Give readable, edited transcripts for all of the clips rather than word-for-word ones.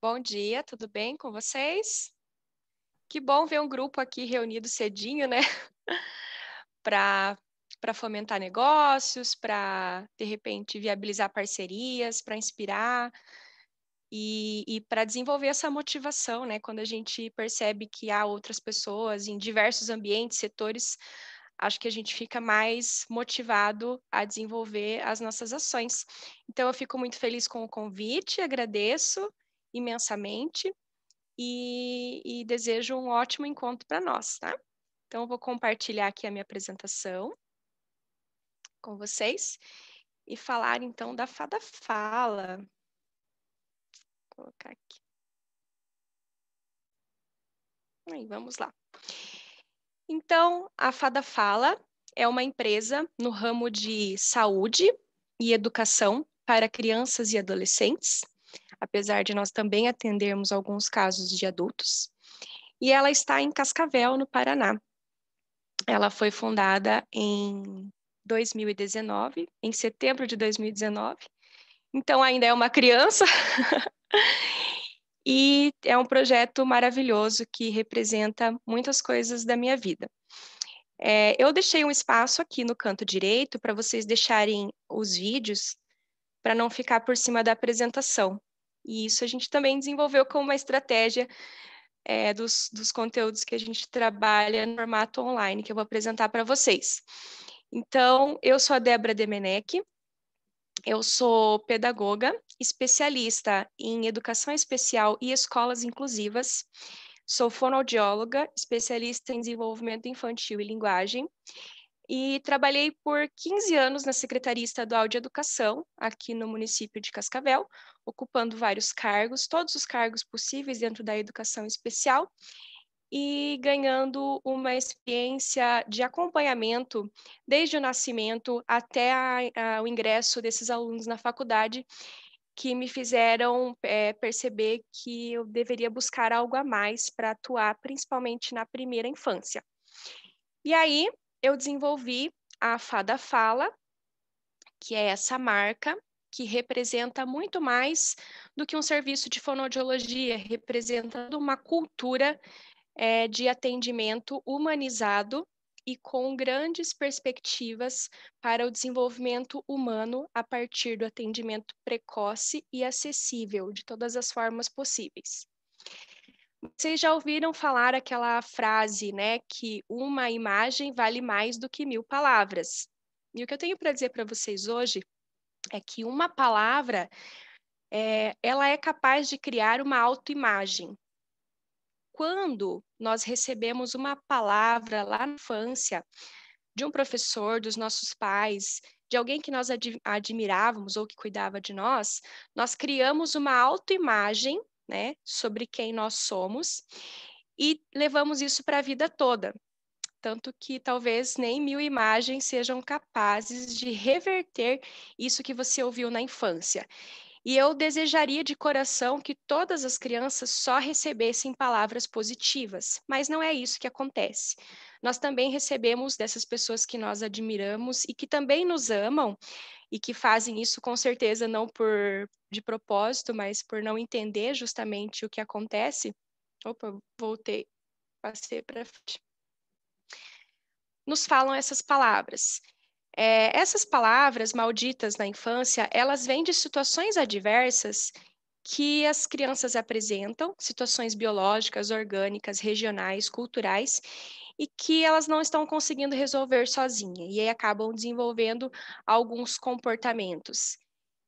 Bom dia, tudo bem com vocês? Que bom ver um grupo aqui reunido cedinho, né? Para fomentar negócios, para, de repente, viabilizar parcerias, para inspirar e para desenvolver essa motivação, né? Quando a gente percebe que há outras pessoas em diversos ambientes, setores, acho que a gente fica mais motivado a desenvolver as nossas ações. Então, eu fico muito feliz com o convite, agradeço imensamente. E desejo um ótimo encontro para nós, tá? Então, eu vou compartilhar aqui a minha apresentação com vocês e falar, então, da Fada Fala. Vou colocar aqui. Aí, vamos lá. Então, a Fada Fala é uma empresa no ramo de saúde e educação para crianças e adolescentes, apesar de nós também atendermos alguns casos de adultos. E ela está em Cascavel, no Paraná. Ela foi fundada em 2019, em setembro de 2019. Então, ainda é uma criança. E é um projeto maravilhoso que representa muitas coisas da minha vida. Eu deixei um espaço aqui no canto direito para vocês deixarem os vídeos para não ficar por cima da apresentação. E isso a gente também desenvolveu como uma estratégia dos conteúdos que a gente trabalha no formato online, que eu vou apresentar para vocês. Então, eu sou a Débora Demenech, eu sou pedagoga, especialista em educação especial e escolas inclusivas, sou fonoaudióloga, especialista em desenvolvimento infantil e linguagem, e trabalhei por 15 anos na Secretaria Estadual de Educação, aqui no município de Cascavel, ocupando vários cargos, todos os cargos possíveis dentro da educação especial, e ganhando uma experiência de acompanhamento desde o nascimento até o ingresso desses alunos na faculdade, que me fizeram perceber que eu deveria buscar algo a mais para atuar, principalmente na primeira infância. E aí eu desenvolvi a Fada Fala, que é essa marca que representa muito mais do que um serviço de fonoaudiologia, representa uma cultura de atendimento humanizado e com grandes perspectivas para o desenvolvimento humano a partir do atendimento precoce e acessível de todas as formas possíveis. Vocês já ouviram falar aquela frase, né, que uma imagem vale mais do que 1000 palavras. E o que eu tenho para dizer para vocês hoje é que uma palavra, ela é capaz de criar uma autoimagem. Quando nós recebemos uma palavra lá na infância, de um professor, dos nossos pais, de alguém que nós admirávamos ou que cuidava de nós, nós criamos uma autoimagem, né, sobre quem nós somos e levamos isso para a vida toda. Tanto que talvez nem 1000 imagens sejam capazes de reverter isso que você ouviu na infância. E eu desejaria de coração que todas as crianças só recebessem palavras positivas, mas não é isso que acontece. Nós também recebemos dessas pessoas que nós admiramos e que também nos amam e que fazem isso com certeza não de propósito, mas por não entender justamente o que acontece. Opa, voltei, passei para frente. Nos falam essas palavras. Essas palavras malditas na infância, elas vêm de situações adversas que as crianças apresentam, situações biológicas, orgânicas, regionais, culturais, e que elas não estão conseguindo resolver sozinha, e aí acabam desenvolvendo alguns comportamentos.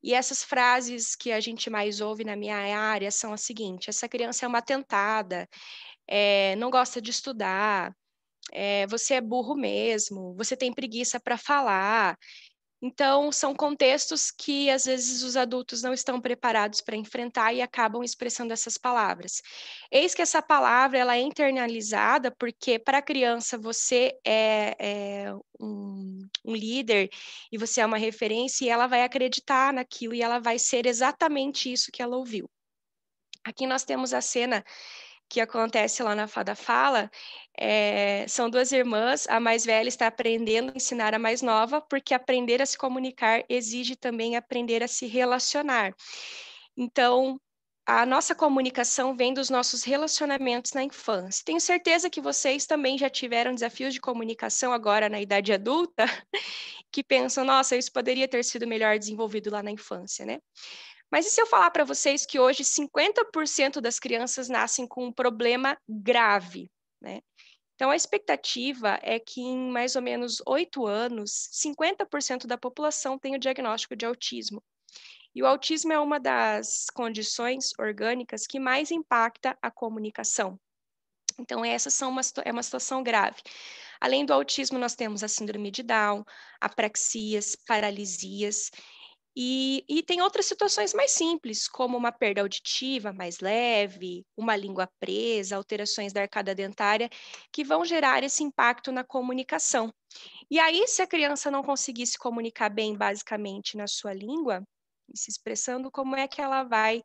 E essas frases que a gente mais ouve na minha área são as seguintes: essa criança é uma atentada, não gosta de estudar, você é burro mesmo, você tem preguiça para falar. Então, são contextos que, às vezes, os adultos não estão preparados para enfrentar e acabam expressando essas palavras. Eis que essa palavra ela é internalizada porque, para a criança, você é um líder e você é uma referência e ela vai acreditar naquilo e ela vai ser exatamente isso que ela ouviu. Aqui nós temos a cena que acontece lá na Fada Fala, são duas irmãs, a mais velha está aprendendo a ensinar a mais nova, porque aprender a se comunicar exige também aprender a se relacionar. Então, a nossa comunicação vem dos nossos relacionamentos na infância. Tenho certeza que vocês também já tiveram desafios de comunicação agora na idade adulta, que pensam, nossa, isso poderia ter sido melhor desenvolvido lá na infância, né? Mas e se eu falar para vocês que hoje 50% das crianças nascem com um problema grave, né? Então, a expectativa é que em mais ou menos 8 anos, 50% da população tenha o diagnóstico de autismo. E o autismo é uma das condições orgânicas que mais impacta a comunicação. Então, é uma situação grave. Além do autismo, nós temos a síndrome de Down, apraxias, paralisias, e tem outras situações mais simples, como uma perda auditiva mais leve, uma língua presa, alterações da arcada dentária, que vão gerar esse impacto na comunicação. E aí, se a criança não conseguir se comunicar bem, basicamente, na sua língua, se expressando, como é que ela vai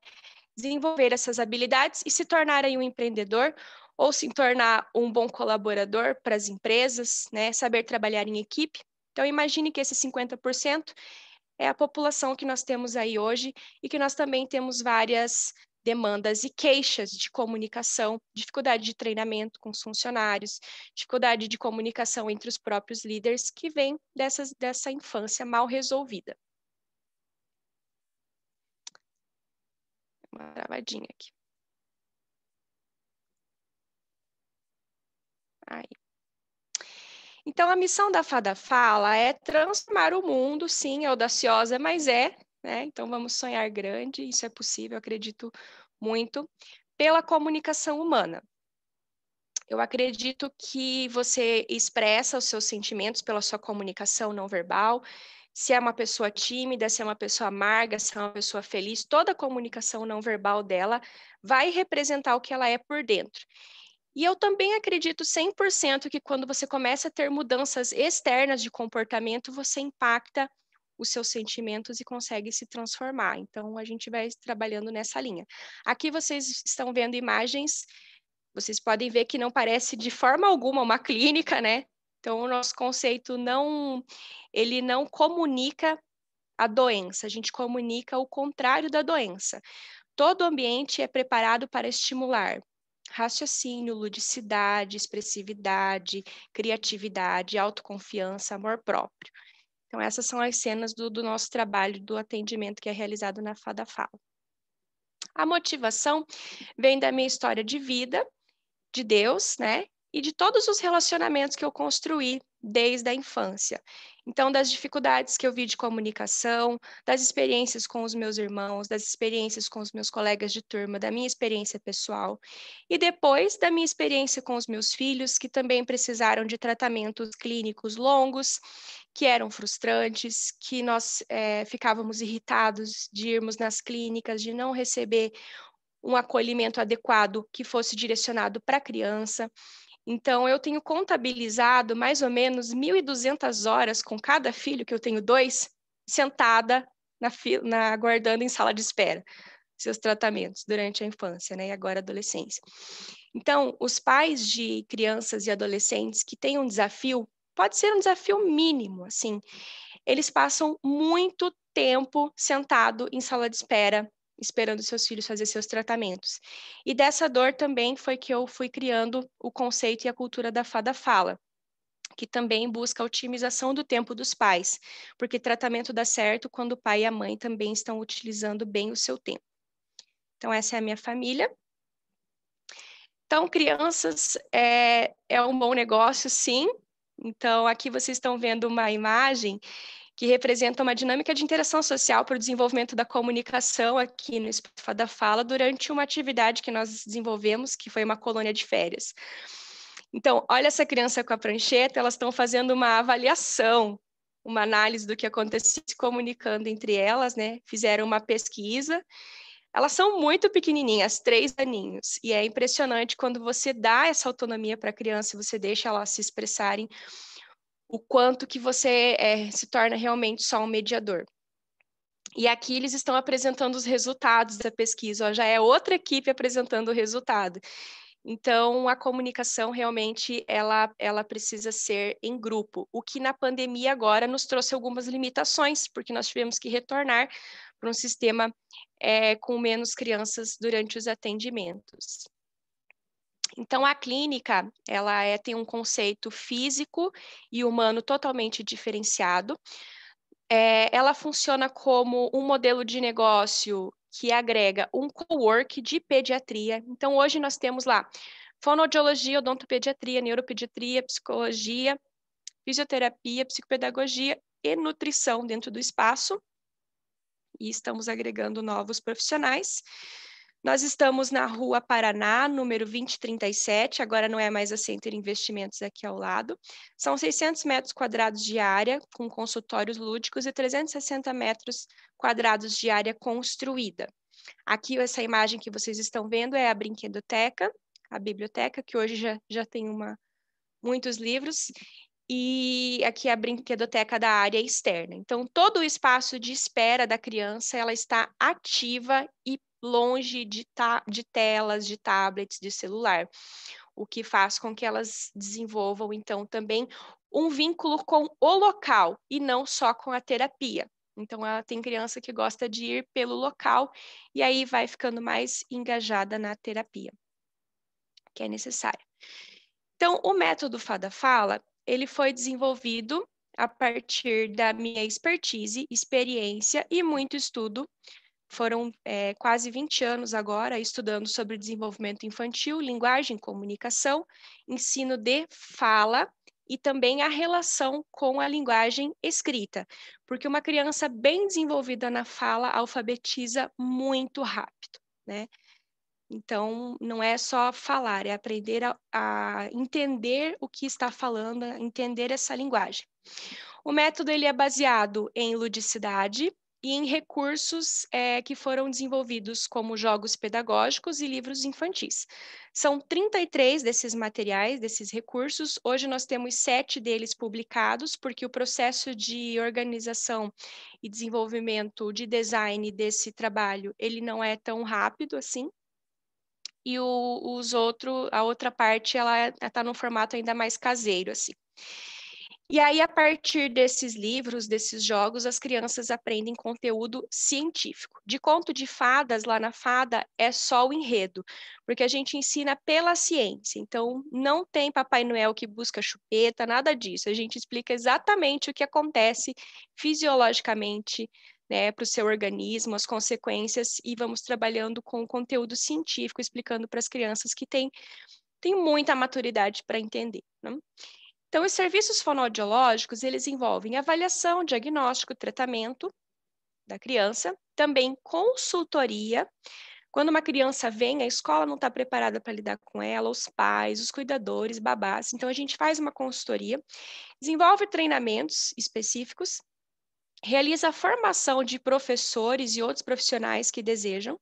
desenvolver essas habilidades e se tornar aí um empreendedor ou se tornar um bom colaborador para as empresas, né? Saber trabalhar em equipe. Então, imagine que esse 50% é a população que nós temos aí hoje e que nós também temos várias demandas e queixas de comunicação, dificuldade de treinamento com os funcionários, dificuldade de comunicação entre os próprios líderes que vem dessa infância mal resolvida. Uma travadinha aqui. Aí. Então, a missão da Fada Fala é transformar o mundo, sim, é audaciosa, mas né? Então, vamos sonhar grande, isso é possível, acredito muito, pela comunicação humana. Eu acredito que você expressa os seus sentimentos pela sua comunicação não verbal. Se é uma pessoa tímida, se é uma pessoa amarga, se é uma pessoa feliz, toda a comunicação não verbal dela vai representar o que ela é por dentro. E eu também acredito 100% que quando você começa a ter mudanças externas de comportamento, você impacta os seus sentimentos e consegue se transformar. Então, a gente vai trabalhando nessa linha. Aqui vocês estão vendo imagens, vocês podem ver que não parece de forma alguma uma clínica, né? Então, o nosso conceito ele não comunica a doença, a gente comunica o contrário da doença. Todo o ambiente é preparado para estimular raciocínio, ludicidade, expressividade, criatividade, autoconfiança, amor próprio. Então, essas são as cenas do nosso trabalho, do atendimento que é realizado na Fada Fala. A motivação vem da minha história de vida, de Deus, né? E de todos os relacionamentos que eu construí desde a infância. Então, das dificuldades que eu vi de comunicação, das experiências com os meus irmãos, das experiências com os meus colegas de turma, da minha experiência pessoal, e depois da minha experiência com os meus filhos, que também precisaram de tratamentos clínicos longos, que eram frustrantes, que nós ficávamos irritados de irmos nas clínicas, de não receber um acolhimento adequado que fosse direcionado para a criança. Então, eu tenho contabilizado mais ou menos 1.200 horas com cada filho, que eu tenho 2, sentada aguardando em sala de espera seus tratamentos durante a infância, né, e agora a adolescência. Então, os pais de crianças e adolescentes que têm um desafio, pode ser um desafio mínimo, assim, eles passam muito tempo sentado em sala de espera, esperando seus filhos fazer seus tratamentos. E dessa dor também foi que eu fui criando o conceito e a cultura da Fada Fala, que também busca a otimização do tempo dos pais, porque tratamento dá certo quando o pai e a mãe também estão utilizando bem o seu tempo. Então, essa é a minha família. Então, crianças é um bom negócio, sim. Então, aqui vocês estão vendo uma imagem que representa uma dinâmica de interação social para o desenvolvimento da comunicação aqui no Espaço da Fala durante uma atividade que nós desenvolvemos, que foi uma colônia de férias. Então, olha essa criança com a prancheta, elas estão fazendo uma avaliação, uma análise do que acontecia, se comunicando entre elas, né? Fizeram uma pesquisa. Elas são muito pequenininhas, 3 aninhos, e é impressionante quando você dá essa autonomia para a criança, você deixa elas se expressarem, o quanto que você se torna realmente só um mediador. E aqui eles estão apresentando os resultados da pesquisa, ó, já é outra equipe apresentando o resultado. Então, a comunicação realmente, ela precisa ser em grupo, o que na pandemia agora nos trouxe algumas limitações, porque nós tivemos que retornar para um sistema com menos crianças durante os atendimentos. Então, a clínica, ela tem um conceito físico e humano totalmente diferenciado. Ela funciona como um modelo de negócio que agrega um cowork de pediatria. Então, hoje nós temos lá fonoaudiologia, odontopediatria, neuropediatria, psicologia, fisioterapia, psicopedagogia e nutrição dentro do espaço. E estamos agregando novos profissionais. Nós estamos na Rua Paraná, número 2037, agora não é mais a Center Investimentos aqui ao lado. São 600 metros quadrados de área, com consultórios lúdicos, e 360 metros quadrados de área construída. Aqui, essa imagem que vocês estão vendo é a brinquedoteca, a biblioteca, que hoje já tem muitos livros, e aqui é a brinquedoteca da área externa. Então, todo o espaço de espera da criança, ela está ativa e longe de telas, de tablets, de celular, o que faz com que elas desenvolvam, então, também um vínculo com o local e não só com a terapia. Então, ela tem criança que gosta de ir pelo local e aí vai ficando mais engajada na terapia, que é necessária. Então, o método Fada Fala, ele foi desenvolvido a partir da minha expertise, experiência e muito estudo. Foram quase 20 anos agora estudando sobre desenvolvimento infantil, linguagem, comunicação, ensino de fala e também a relação com a linguagem escrita, porque uma criança bem desenvolvida na fala alfabetiza muito rápido, né? Então, não é só falar, é aprender a entender o que está falando, a entender essa linguagem. O método ele é baseado em ludicidade e em recursos que foram desenvolvidos como jogos pedagógicos e livros infantis. São 33 desses materiais, desses recursos. Hoje nós temos 7 deles publicados, porque o processo de organização e desenvolvimento de design desse trabalho, ele não é tão rápido assim. E a outra parte, ela está no formato ainda mais caseiro, assim. E aí, a partir desses livros, desses jogos, as crianças aprendem conteúdo científico. De conto de fadas, lá na Fada, é só o enredo, porque a gente ensina pela ciência. Então, não tem Papai Noel que busca chupeta, nada disso. A gente explica exatamente o que acontece fisiologicamente, né, para o seu organismo, as consequências, e vamos trabalhando com conteúdo científico, explicando para as crianças que têm muita maturidade para entender, né? Então, os serviços fonoaudiológicos, eles envolvem avaliação, diagnóstico, tratamento da criança, também consultoria. Quando uma criança vem, a escola não está preparada para lidar com ela, os pais, os cuidadores, babás. Então, a gente faz uma consultoria, desenvolve treinamentos específicos, realiza a formação de professores e outros profissionais que desejam,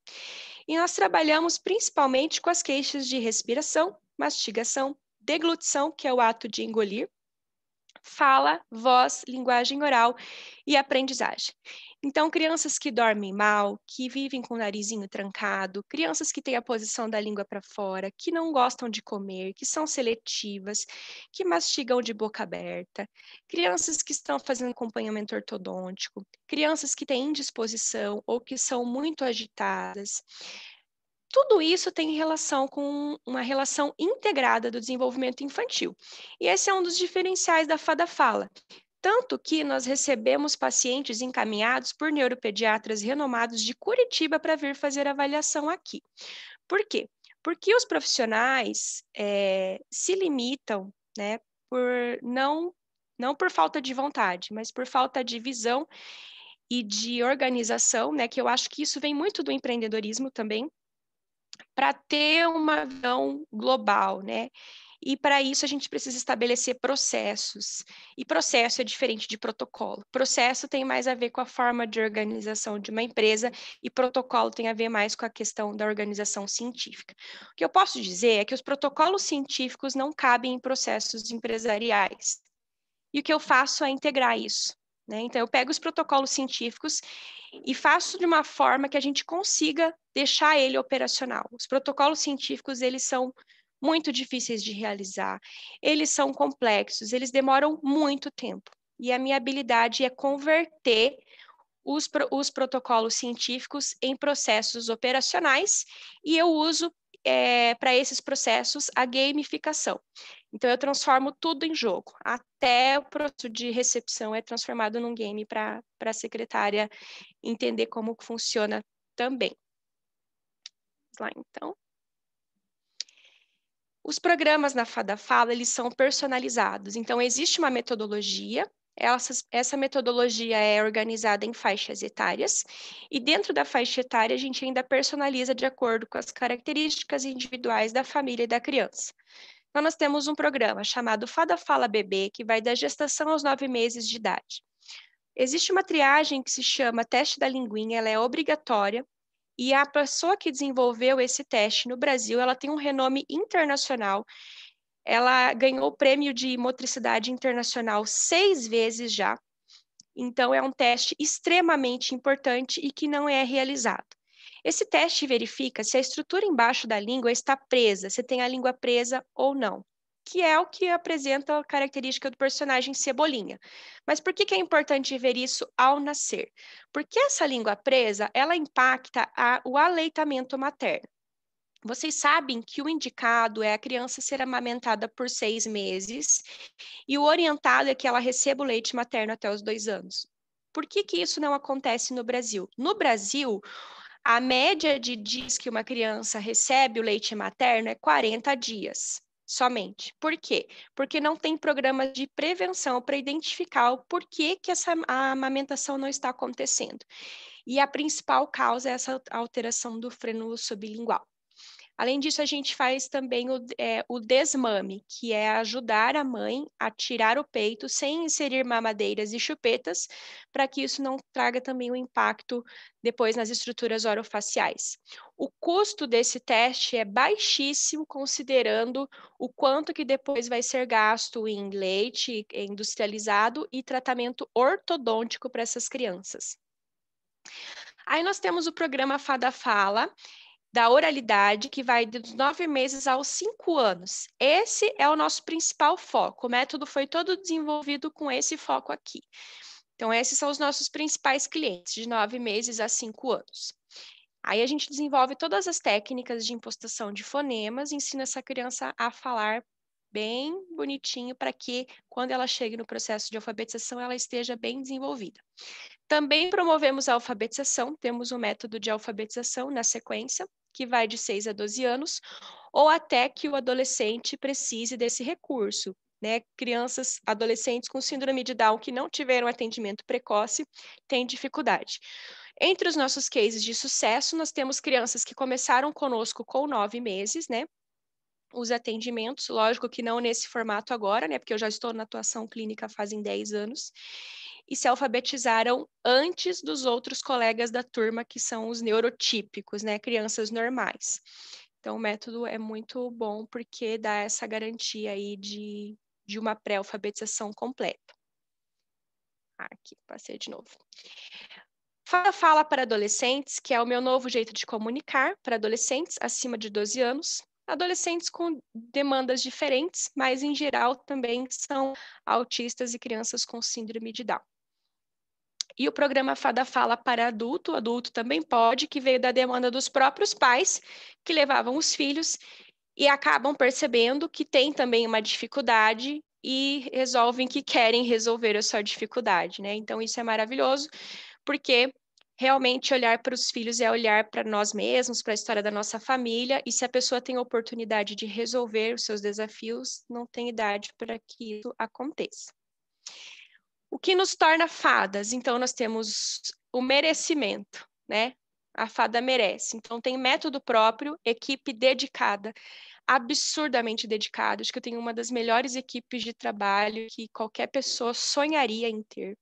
e nós trabalhamos principalmente com as queixas de respiração, mastigação, deglutição, que é o ato de engolir, fala, voz, linguagem oral e aprendizagem. Então, crianças que dormem mal, que vivem com o narizinho trancado, crianças que têm a posição da língua para fora, que não gostam de comer, que são seletivas, que mastigam de boca aberta, crianças que estão fazendo acompanhamento ortodôntico, crianças que têm indisposição ou que são muito agitadas. Tudo isso tem relação com uma relação integrada do desenvolvimento infantil. E esse é um dos diferenciais da Fada Fala. Tanto que nós recebemos pacientes encaminhados por neuropediatras renomados de Curitiba para vir fazer avaliação aqui. Por quê? Porque os profissionais se limitam, né, não por falta de vontade, mas por falta de visão e de organização, né, que eu acho que isso vem muito do empreendedorismo também, para ter uma visão global, né? E para isso a gente precisa estabelecer processos. E processo é diferente de protocolo. Processo tem mais a ver com a forma de organização de uma empresa e protocolo tem a ver mais com a questão da organização científica. O que eu posso dizer é que os protocolos científicos não cabem em processos empresariais. E o que eu faço é integrar isso, né? Então, eu pego os protocolos científicos e faço de uma forma que a gente consiga deixar ele operacional. Os protocolos científicos, eles são muito difíceis de realizar, eles são complexos, eles demoram muito tempo. E a minha habilidade é converter os protocolos científicos em processos operacionais e eu uso para esses processos a gamificação. Então, eu transformo tudo em jogo, até o processo de recepção é transformado num game para a secretária entender como funciona também. Vamos lá, então. Os programas na Fada Fala, eles são personalizados. Então, existe uma metodologia, essa metodologia é organizada em faixas etárias, e dentro da faixa etária, a gente ainda personaliza de acordo com as características individuais da família e da criança. Então, nós temos um programa chamado Fada Fala Bebê, que vai da gestação aos 9 meses de idade. Existe uma triagem que se chama teste da linguinha, ela é obrigatória, e a pessoa que desenvolveu esse teste no Brasil, ela tem um renome internacional. Ela ganhou o prêmio de motricidade internacional 6 vezes já. Então, é um teste extremamente importante e que não é realizado. Esse teste verifica se a estrutura embaixo da língua está presa, se tem a língua presa ou não, que é o que apresenta a característica do personagem Cebolinha. Mas por que é importante ver isso ao nascer? Porque essa língua presa, ela impacta o aleitamento materno. Vocês sabem que o indicado é a criança ser amamentada por 6 meses e o orientado é que ela receba o leite materno até os 2 anos. Por que isso não acontece no Brasil? No Brasil, a média de dias que uma criança recebe o leite materno é 40 dias somente. Por quê? Porque não tem programa de prevenção para identificar o porquê que a amamentação não está acontecendo. E a principal causa é essa alteração do freno sublingual. Além disso, a gente faz também o desmame, que é ajudar a mãe a tirar o peito sem inserir mamadeiras e chupetas, para que isso não traga também um impacto depois nas estruturas orofaciais. O custo desse teste é baixíssimo, considerando o quanto que depois vai ser gasto em leite industrializado e tratamento ortodôntico para essas crianças. Aí nós temos o programa Fada Fala, da oralidade, que vai dos 9 meses aos 5 anos. Esse é o nosso principal foco. O método foi todo desenvolvido com esse foco aqui. Então, esses são os nossos principais clientes, de 9 meses a 5 anos. Aí a gente desenvolve todas as técnicas de impostação de fonemas, ensina essa criança a falar bem bonitinho para que, quando ela chegue no processo de alfabetização, ela esteja bem desenvolvida. Também promovemos a alfabetização, temos um método de alfabetização na sequência, que vai de 6 a 12 anos, ou até que o adolescente precise desse recurso, né? Crianças, adolescentes com síndrome de Down que não tiveram atendimento precoce têm dificuldade. Entre os nossos cases de sucesso, nós temos crianças que começaram conosco com 9 meses, né? Os atendimentos, lógico que não nesse formato agora, né? Porque eu já estou na atuação clínica fazem 10 anos, e se alfabetizaram antes dos outros colegas da turma, que são os neurotípicos, né? Crianças normais. Então, o método é muito bom porque dá essa garantia aí de uma pré-alfabetização completa. Aqui, passei de novo. Fala para adolescentes, que é o meu novo jeito de comunicar para adolescentes acima de 12 anos. Adolescentes com demandas diferentes, mas em geral também são autistas e crianças com síndrome de Down. E o programa Fada Fala para adulto, o adulto também pode, que veio da demanda dos próprios pais que levavam os filhos e acabam percebendo que tem também uma dificuldade e resolvem que querem resolver a sua dificuldade, né? Então isso é maravilhoso, porque realmente olhar para os filhos é olhar para nós mesmos, para a história da nossa família, e se a pessoa tem a oportunidade de resolver os seus desafios, não tem idade para que isso aconteça. O que nos torna fadas? Então, nós temos o merecimento, né? A fada merece. Então, tem método próprio, equipe dedicada, absurdamente dedicada. Acho que eu tenho uma das melhores equipes de trabalho que qualquer pessoa sonharia em ter.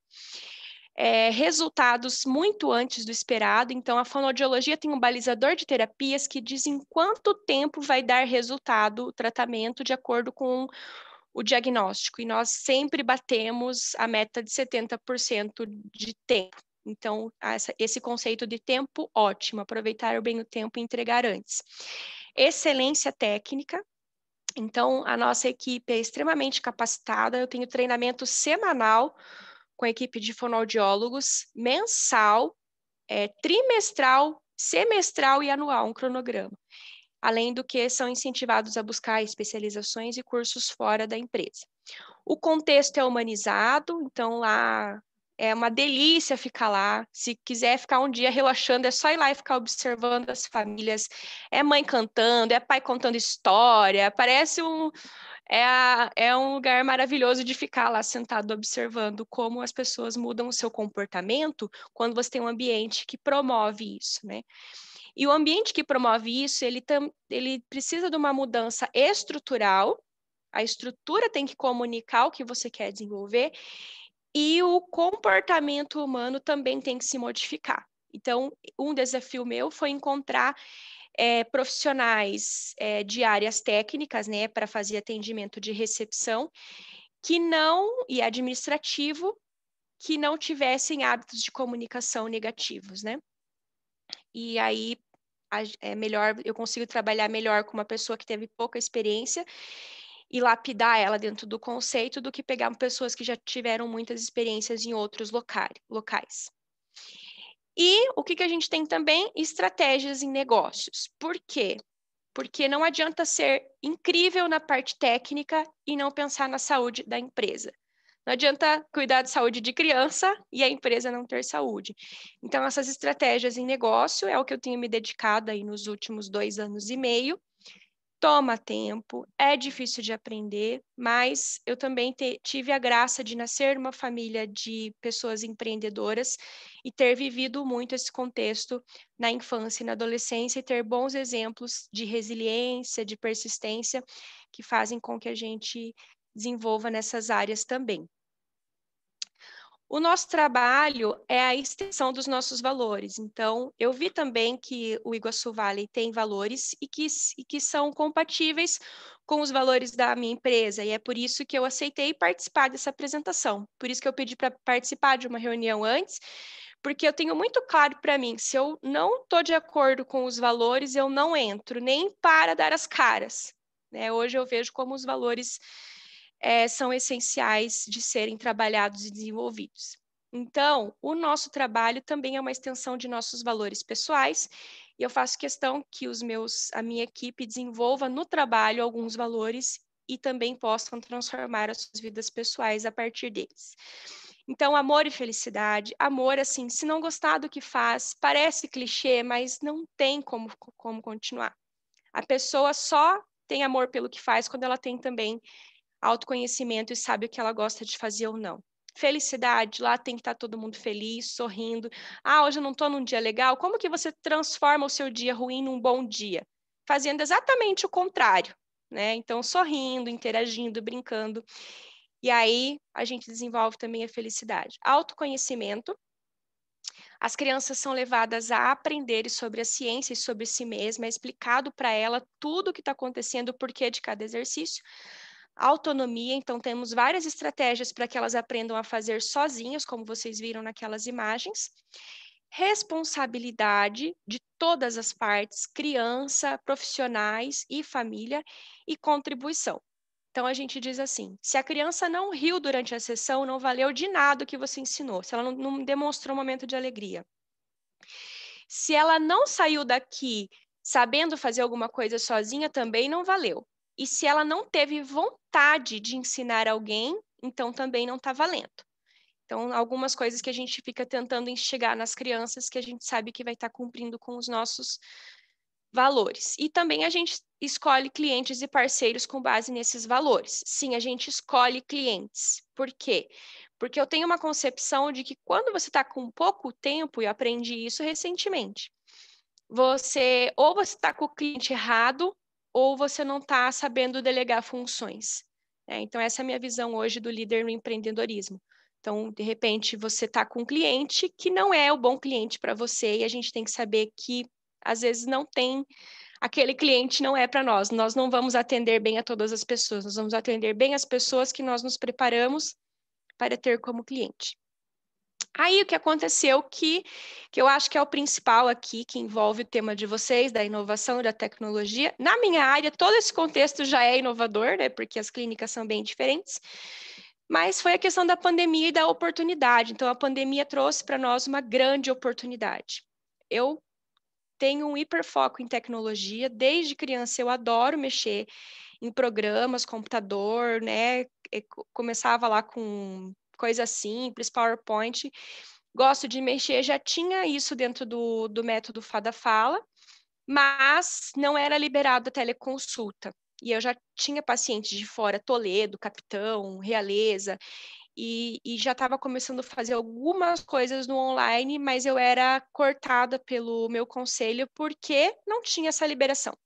Resultados muito antes do esperado. Então, a fonoaudiologia tem um balizador de terapias que diz em quanto tempo vai dar resultado o tratamento de acordo com o diagnóstico. E nós sempre batemos a meta de 70% de tempo. Então, esse conceito de tempo ótimo, aproveitar bem o tempo e entregar antes. Excelência técnica. Então, a nossa equipe é extremamente capacitada. Eu tenho treinamento semanal com a equipe de fonoaudiólogos, mensal, trimestral, semestral e anual, um cronograma. Além do que são incentivados a buscar especializações e cursos fora da empresa. O contexto é humanizado, então lá é uma delícia ficar lá. Se quiser ficar um dia relaxando, é só ir lá e ficar observando as famílias. É mãe cantando, é pai contando história, parece é um lugar maravilhoso de ficar lá sentado observando como as pessoas mudam o seu comportamento quando você tem um ambiente que promove isso, né? E o ambiente que promove isso, ele precisa de uma mudança estrutural. A estrutura tem que comunicar o que você quer desenvolver e o comportamento humano também tem que se modificar. Então, um desafio meu foi encontrar profissionais de áreas técnicas, né, para fazer atendimento de recepção, e administrativo, que não tivessem hábitos de comunicação negativos, né? E aí eu consigo trabalhar melhor com uma pessoa que teve pouca experiência e lapidar ela dentro do conceito do que pegar pessoas que já tiveram muitas experiências em outros locais. E o que a gente tem também? Estratégias em negócios. Por quê? Porque não adianta ser incrível na parte técnica e não pensar na saúde da empresa. Não adianta cuidar de saúde de criança e a empresa não ter saúde. Então, essas estratégias em negócio é o que eu tenho me dedicado aí nos últimos 2 anos e meio. Toma tempo, é difícil de aprender, mas eu também tive a graça de nascer numa família de pessoas empreendedoras e ter vivido muito esse contexto na infância e na adolescência e ter bons exemplos de resiliência, de persistência, que fazem com que a gente desenvolva nessas áreas também. O nosso trabalho é a extensão dos nossos valores. Então, eu vi também que o Iguaçu Valley tem valores e que são compatíveis com os valores da minha empresa. E é por isso que eu aceitei participar dessa apresentação. Por isso que eu pedi para participar de uma reunião antes, porque eu tenho muito claro para mim, se eu não estou de acordo com os valores, eu não entro, nem para dar as caras. Né? Hoje eu vejo como os valores são essenciais de serem trabalhados e desenvolvidos. Então, o nosso trabalho também é uma extensão de nossos valores pessoais, e eu faço questão que a minha equipe desenvolva no trabalho alguns valores e também possam transformar as suas vidas pessoais a partir deles. Então, amor e felicidade, amor, assim, se não gostar do que faz, parece clichê, mas não tem como continuar. A pessoa só tem amor pelo que faz quando ela tem também autoconhecimento e sabe o que ela gosta de fazer ou não. Felicidade, lá tem que estar todo mundo feliz, sorrindo. Ah, hoje eu não estou num dia legal. Como que você transforma o seu dia ruim num bom dia? Fazendo exatamente o contrário, né? Então, sorrindo, interagindo, brincando. E aí, a gente desenvolve também a felicidade. Autoconhecimento. As crianças são levadas a aprender sobre a ciência e sobre si mesma, é explicado para ela tudo o que está acontecendo, o porquê de cada exercício. Autonomia, então temos várias estratégias para que elas aprendam a fazer sozinhas, como vocês viram naquelas imagens. Responsabilidade de todas as partes, criança, profissionais e família, e contribuição. Então a gente diz assim, se a criança não riu durante a sessão, não valeu de nada o que você ensinou, se ela não demonstrou um momento de alegria. Se ela não saiu daqui sabendo fazer alguma coisa sozinha, também não valeu. E se ela não teve vontade de ensinar alguém, então também não está valendo. Então, algumas coisas que a gente fica tentando instigar nas crianças que a gente sabe que vai estar cumprindo com os nossos valores. E também a gente escolhe clientes e parceiros com base nesses valores. Sim, a gente escolhe clientes. Por quê? Porque eu tenho uma concepção de que quando você está com pouco tempo, e aprendi isso recentemente, você está com o cliente errado ou você não está sabendo delegar funções. Então, essa é a minha visão hoje do líder no empreendedorismo. Então, de repente, você está com um cliente que não é o bom cliente para você e a gente tem que saber que, às vezes, aquele cliente não é para nós. Nós não vamos atender bem a todas as pessoas, nós vamos atender bem as pessoas que nós nos preparamos para ter como cliente. Aí o que aconteceu que eu acho que é o principal aqui, que envolve o tema de vocês, da inovação e da tecnologia. Na minha área, todo esse contexto já é inovador, né? Porque as clínicas são bem diferentes. Mas foi a questão da pandemia e da oportunidade. Então, a pandemia trouxe para nós uma grande oportunidade. Eu tenho um hiperfoco em tecnologia. Desde criança, eu adoro mexer em programas, computador, né? Começava lá com coisas simples, PowerPoint. Gosto de mexer, já tinha isso dentro do método Fada Fala, mas não era liberado a teleconsulta. E eu já tinha pacientes de fora, Toledo, Capitão, Realeza, e já estava começando a fazer algumas coisas no online, mas eu era cortada pelo meu conselho porque não tinha essa liberação.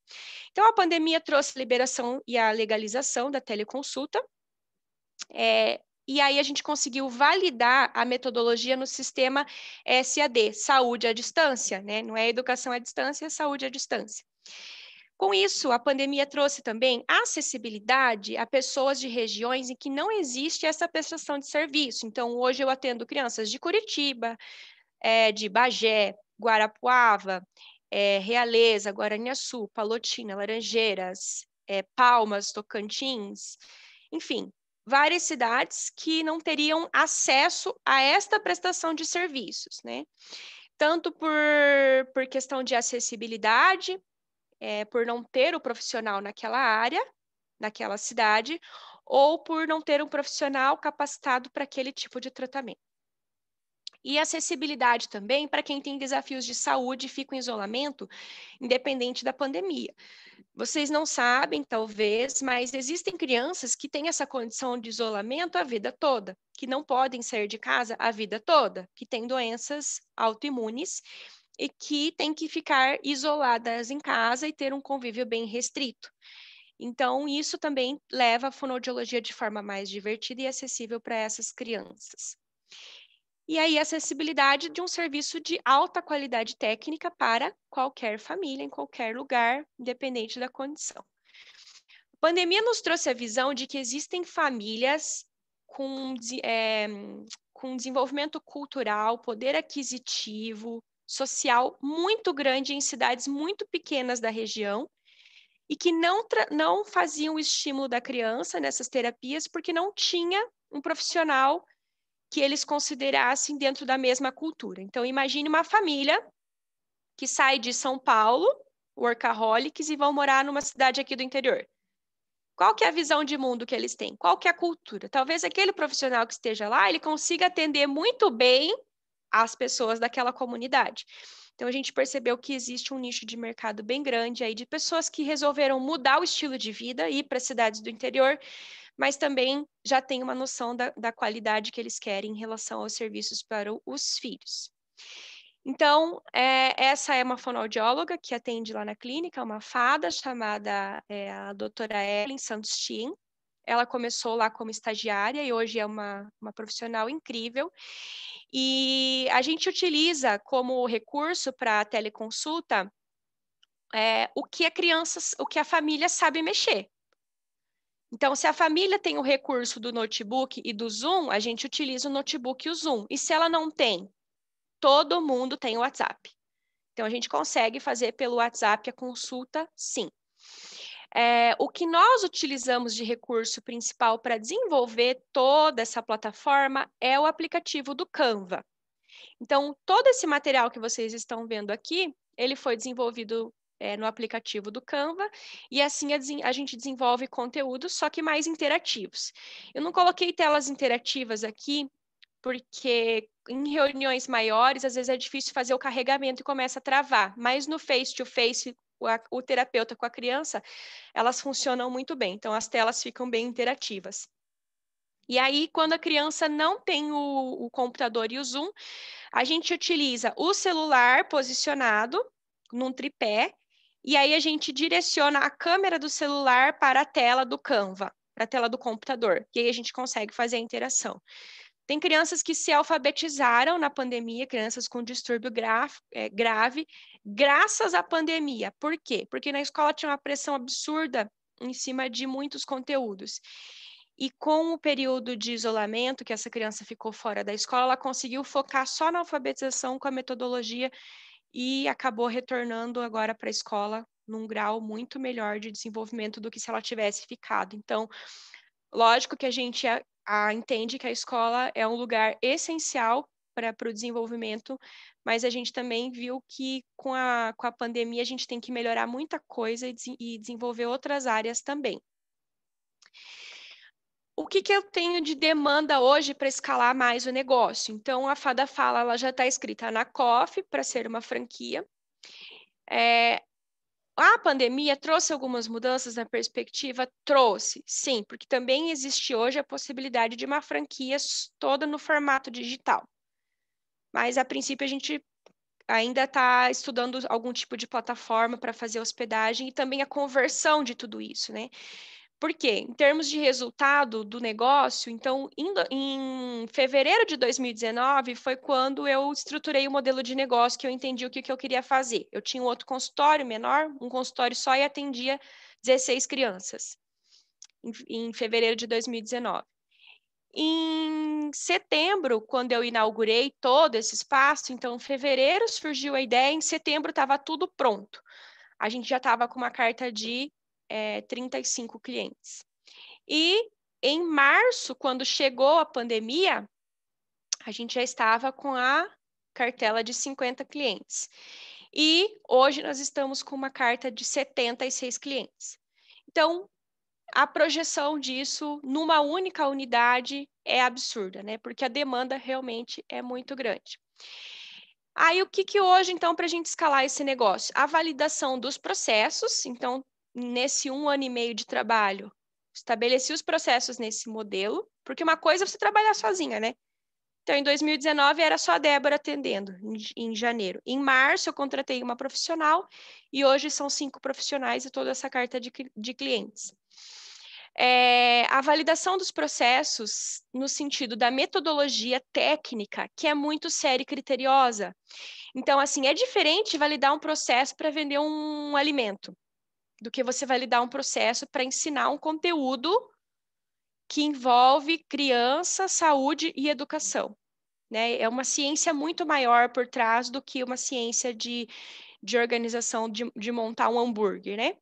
Então, a pandemia trouxe a liberação e a legalização da teleconsulta, e aí a gente conseguiu validar a metodologia no sistema SAD, saúde à distância, né? Não é educação à distância, é saúde à distância. Com isso, a pandemia trouxe também acessibilidade a pessoas de regiões em que não existe essa prestação de serviço. Então, hoje eu atendo crianças de Curitiba, de Bagé, Guarapuava, Realeza, Guaraniaçu, Palotina, Laranjeiras, Palmas, Tocantins, enfim, várias cidades que não teriam acesso a esta prestação de serviços, né? Tanto por questão de acessibilidade, por não ter o profissional naquela área, naquela cidade, ou por não ter um profissional capacitado para aquele tipo de tratamento. E acessibilidade também para quem tem desafios de saúde e fica em isolamento, independente da pandemia. Vocês não sabem, talvez, mas existem crianças que têm essa condição de isolamento a vida toda, que não podem sair de casa a vida toda, que têm doenças autoimunes e que têm que ficar isoladas em casa e ter um convívio bem restrito. Então, isso também leva a fonoaudiologia de forma mais divertida e acessível para essas crianças. E aí, a acessibilidade de um serviço de alta qualidade técnica para qualquer família, em qualquer lugar, independente da condição. A pandemia nos trouxe a visão de que existem famílias com desenvolvimento cultural, poder aquisitivo, social muito grande em cidades muito pequenas da região e que não faziam o estímulo da criança nessas terapias porque não tinha um profissional que eles considerassem dentro da mesma cultura. Então, imagine uma família que sai de São Paulo, workaholics, e vão morar numa cidade aqui do interior. Qual que é a visão de mundo que eles têm? Qual que é a cultura? Talvez aquele profissional que esteja lá, ele consiga atender muito bem as pessoas daquela comunidade. Então, a gente percebeu que existe um nicho de mercado bem grande aí de pessoas que resolveram mudar o estilo de vida, ir para cidades do interior, mas também já tem uma noção da qualidade que eles querem em relação aos serviços para os filhos. Então, essa é uma fonoaudióloga que atende lá na clínica, uma fada chamada a doutora Ellen Santos Chin. Ela começou lá como estagiária e hoje é uma profissional incrível. E a gente utiliza como recurso para a teleconsulta o que a família sabe mexer. Então, se a família tem o recurso do notebook e do Zoom, a gente utiliza o notebook e o Zoom. E se ela não tem, todo mundo tem o WhatsApp. Então, a gente consegue fazer pelo WhatsApp a consulta, sim. O que nós utilizamos de recurso principal para desenvolver toda essa plataforma é o aplicativo do Canva. Então, todo esse material que vocês estão vendo aqui, ele foi desenvolvido no aplicativo do Canva, e assim a gente desenvolve conteúdos, só que mais interativos. Eu não coloquei telas interativas aqui, porque em reuniões maiores, às vezes é difícil fazer o carregamento e começa a travar, mas no face-to-face, o terapeuta com a criança, elas funcionam muito bem, então as telas ficam bem interativas. E aí, quando a criança não tem o computador e o Zoom, a gente utiliza o celular posicionado num tripé, e aí a gente direciona a câmera do celular para a tela do Canva, para a tela do computador, e aí a gente consegue fazer a interação. Tem crianças que se alfabetizaram na pandemia, crianças com distúrbio grave, graças à pandemia. Por quê? Porque na escola tinha uma pressão absurda em cima de muitos conteúdos. E com o período de isolamento, que essa criança ficou fora da escola, ela conseguiu focar só na alfabetização com a metodologia e acabou retornando agora para a escola num grau muito melhor de desenvolvimento do que se ela tivesse ficado. Então, lógico que a gente entende que a escola é um lugar essencial para o desenvolvimento, mas a gente também viu que com a pandemia a gente tem que melhorar muita coisa e desenvolver outras áreas também. O que eu tenho de demanda hoje para escalar mais o negócio? Então, a Fada Fala ela já está escrita na COF para ser uma franquia. A pandemia trouxe algumas mudanças na perspectiva? Trouxe, sim, porque também existe hoje a possibilidade de uma franquia toda no formato digital. Mas, a princípio, a gente ainda está estudando algum tipo de plataforma para fazer hospedagem e também a conversão de tudo isso, né? Por quê? Em termos de resultado do negócio, então, em fevereiro de 2019 foi quando eu estruturei o modelo de negócio, que eu entendi o que eu queria fazer. Eu tinha um outro consultório menor, um consultório só, e atendia 16 crianças, em fevereiro de 2019. Em setembro, quando eu inaugurei todo esse espaço, então, em fevereiro surgiu a ideia, em setembro estava tudo pronto. A gente já estava com uma carta de 35 clientes. E em março, quando chegou a pandemia, a gente já estava com a cartela de 50 clientes. E hoje nós estamos com uma carta de 76 clientes. Então, a projeção disso numa única unidade é absurda, né? Porque a demanda realmente é muito grande. Aí, o que hoje, então, para a gente escalar esse negócio? A validação dos processos. Então, nesse 1 ano e meio de trabalho, estabeleci os processos nesse modelo, porque uma coisa é você trabalhar sozinha, né? Então, em 2019, era só a Débora atendendo, em janeiro. Em março, eu contratei uma profissional e hoje são 5 profissionais e toda essa carta de clientes. A validação dos processos no sentido da metodologia técnica, que é muito séria e criteriosa. Então, assim, é diferente validar um processo para vender um alimento do que você validar um processo para ensinar um conteúdo que envolve criança, saúde e educação, né? É uma ciência muito maior por trás do que uma ciência de organização de montar um hambúrguer, né?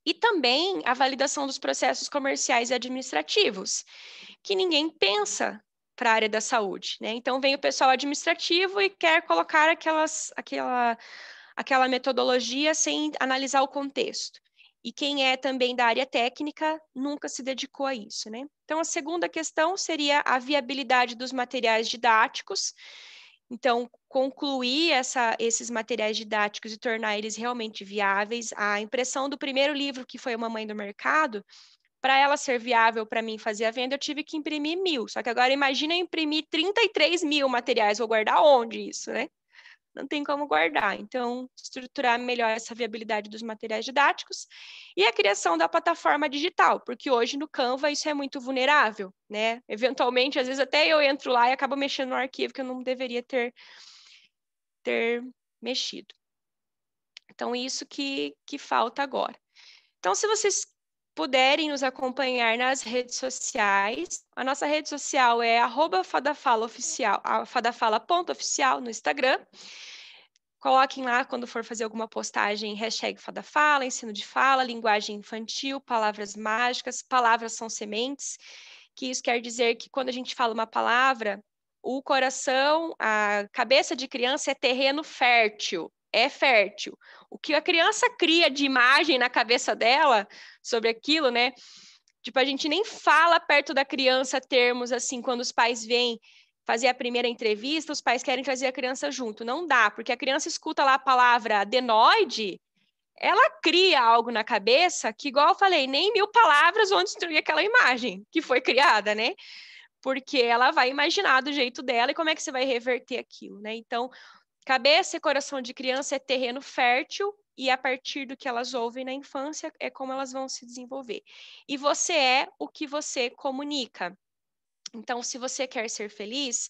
E também a validação dos processos comerciais e administrativos, que ninguém pensa para a área da saúde, né? Então, vem o pessoal administrativo e quer colocar aquela metodologia sem analisar o contexto. E quem é também da área técnica nunca se dedicou a isso, né? Então, a segunda questão seria a viabilidade dos materiais didáticos. Então, concluir esses materiais didáticos e tornar eles realmente viáveis. A impressão do primeiro livro, que foi Uma Mãe do Mercado, para ela ser viável para mim fazer a venda, eu tive que imprimir 1.000. Só que agora imagina eu imprimir 33 mil materiais. Vou guardar onde isso, né? Não tem como guardar. Então, estruturar melhor essa viabilidade dos materiais didáticos e a criação da plataforma digital, porque hoje no Canva isso é muito vulnerável, né? Eventualmente, às vezes até eu entro lá e acabo mexendo no arquivo que eu não deveria ter mexido. Então, isso que falta agora. Então, se vocês puderem nos acompanhar nas redes sociais, a nossa rede social é @fadafalaoficial, fadafala.oficial no Instagram. Coloquem lá quando for fazer alguma postagem, #FadaFala, ensino de fala, linguagem infantil, palavras mágicas, palavras são sementes, que isso quer dizer que quando a gente fala uma palavra, o coração, a cabeça de criança é terreno fértil, é fértil. O que a criança cria de imagem na cabeça dela sobre aquilo, né? Tipo, a gente nem fala perto da criança termos assim, quando os pais vêm fazer a primeira entrevista, os pais querem trazer a criança junto. Não dá, porque a criança escuta lá a palavra adenoide, ela cria algo na cabeça que, igual eu falei, nem 1.000 palavras vão destruir aquela imagem que foi criada, né? Porque ela vai imaginar do jeito dela e como é que você vai reverter aquilo, né? Então, cabeça e coração de criança é terreno fértil e a partir do que elas ouvem na infância é como elas vão se desenvolver. E você é o que você comunica. Então, se você quer ser feliz,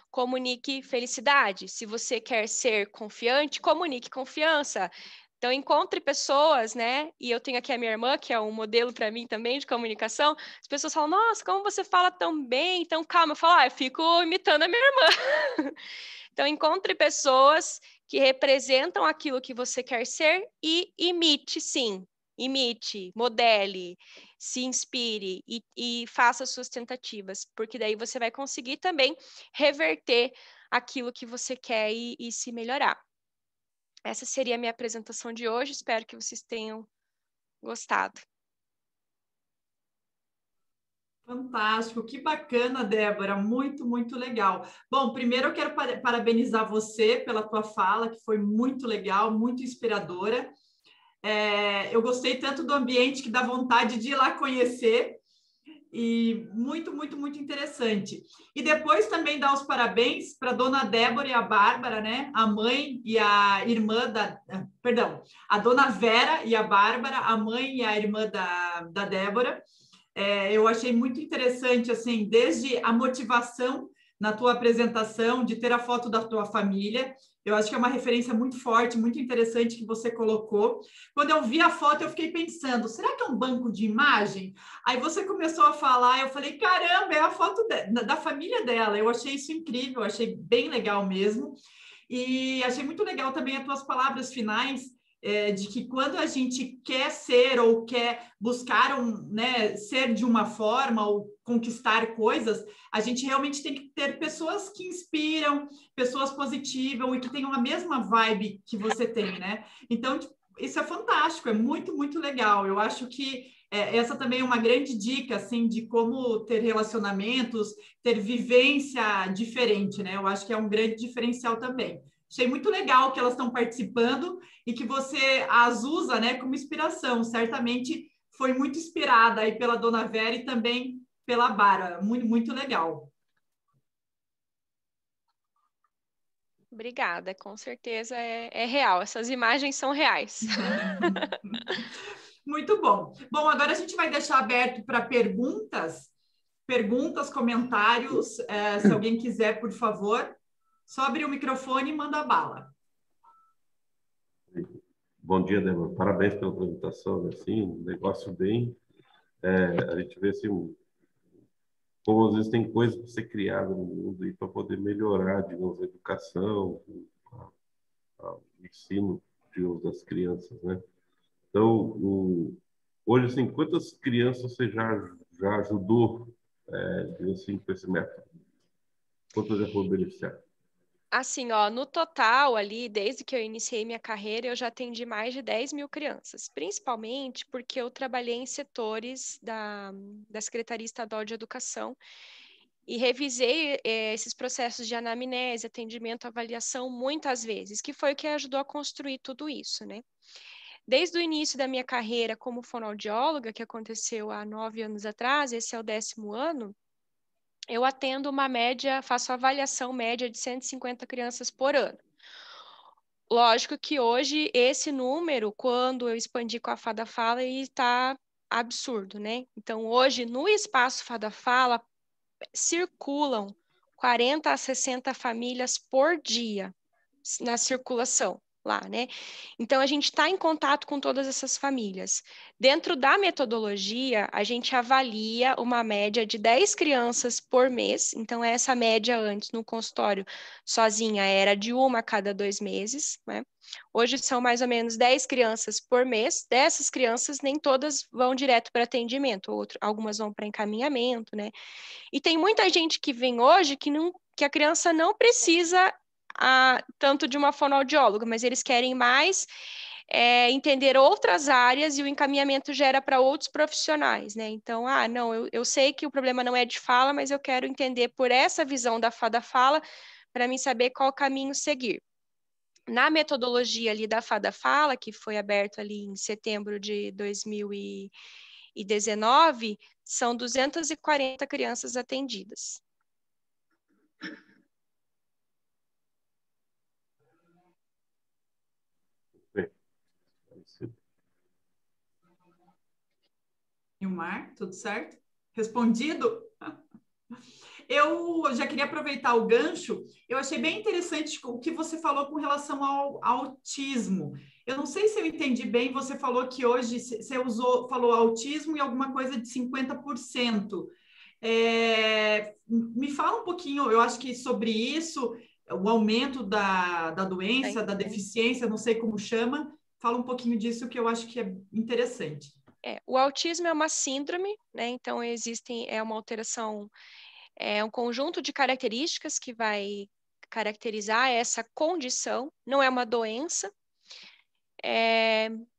comunique felicidade. Se você quer ser confiante, comunique confiança. Então, encontre pessoas, né? E eu tenho aqui a minha irmã, que é um modelo para mim também de comunicação. As pessoas falam, nossa, como você fala tão bem, tão calma. Eu falo, eu fico imitando a minha irmã. Então, encontre pessoas que representam aquilo que você quer ser e imite, sim. imite, modele, se inspire e faça suas tentativas, porque daí você vai conseguir também reverter aquilo que você quer e se melhorar. Essa seria a minha apresentação de hoje, espero que vocês tenham gostado. Fantástico, que bacana, Débora, muito, muito legal. Bom, primeiro eu quero parabenizar você pela tua fala, que foi muito legal, muito inspiradora. Eu gostei tanto do ambiente que dá vontade de ir lá conhecer, e muito, muito, muito interessante. E depois também dar os parabéns para a dona Débora e a Bárbara, né? A mãe e a irmã da... Perdão, a dona Vera e a Bárbara, a mãe e a irmã da Débora. Eu achei muito interessante, assim, desde a motivação na tua apresentação, de ter a foto da tua família. Eu acho que é uma referência muito forte, muito interessante que você colocou. Quando eu vi a foto, eu fiquei pensando, será que é um banco de imagem? Aí você começou a falar, eu falei, caramba, é a foto da família dela. Eu achei isso incrível, achei bem legal mesmo. E achei muito legal também as tuas palavras finais, de que quando a gente quer ser ou quer buscar ser de uma forma ou conquistar coisas, a gente realmente tem que ter pessoas que inspiram, pessoas positivas e que tenham a mesma vibe que você tem, né? Então, isso é fantástico, é muito, muito legal. Eu acho que essa também é uma grande dica, assim, de como ter relacionamentos, ter vivência diferente, né? Eu acho que é um grande diferencial também. Achei muito legal que elas estão participando e que você as usa, né, como inspiração. Certamente foi muito inspirada aí pela Dona Vera e também pela Bara. Muito, muito legal. Obrigada, com certeza é real, essas imagens são reais. Muito bom. Bom, agora a gente vai deixar aberto para perguntas, comentários. Se alguém quiser, por favor, só abrir o microfone e manda bala. Bom dia, Débora. Parabéns pela apresentação. Assim, um negócio bem... a gente vê assim, como às vezes tem coisas para ser criada no mundo e para poder melhorar, digamos, a educação, o ensino, digamos, das crianças, né? Então, hoje, assim, quantas crianças você já ajudou, digamos assim, com esse método? Quantas já foram beneficiadas? Assim, ó, no total ali, desde que eu iniciei minha carreira, eu já atendi mais de 10 mil crianças, principalmente porque eu trabalhei em setores da Secretaria Estadual de Educação e revisei esses processos de anamnese, atendimento, avaliação muitas vezes, que foi o que ajudou a construir tudo isso, né? Desde o início da minha carreira como fonoaudióloga, que aconteceu há 9 anos atrás, esse é o 10º ano, eu atendo uma média, faço avaliação média de 150 crianças por ano. Lógico que hoje esse número, quando eu expandi com a Fada Fala, está absurdo, né? Então, hoje, no espaço Fada Fala, circulam 40 a 60 famílias por dia na circulação lá, né? Então, a gente está em contato com todas essas famílias. Dentro da metodologia, a gente avalia uma média de 10 crianças por mês. Então, essa média antes no consultório sozinha era de 1 a cada 2 meses, né? Hoje são mais ou menos 10 crianças por mês. Dessas crianças, nem todas vão direto para atendimento, algumas vão para encaminhamento, né? E tem muita gente que vem hoje que a criança não precisa tanto de uma fonoaudióloga, mas eles querem mais entender outras áreas e o encaminhamento gera para outros profissionais, né? Então, não, eu sei que o problema não é de fala, mas eu quero entender por essa visão da Fada Fala para mim saber qual caminho seguir. Na metodologia ali da Fada Fala, que foi aberto ali em setembro de 2019, são 240 crianças atendidas. Nilmar, tudo certo? Respondido? Eu já queria aproveitar o gancho. Eu achei bem interessante o que você falou com relação ao autismo. Eu não sei se eu entendi bem, você falou que hoje você falou autismo e alguma coisa de 50%. Me fala um pouquinho, eu acho que sobre isso, o aumento da doença, da deficiência, não sei como chama, Fala um pouquinho disso que eu acho que é interessante. O autismo é uma síndrome, né? Então é uma alteração, é um conjunto de características que vai caracterizar essa condição, não é uma doença,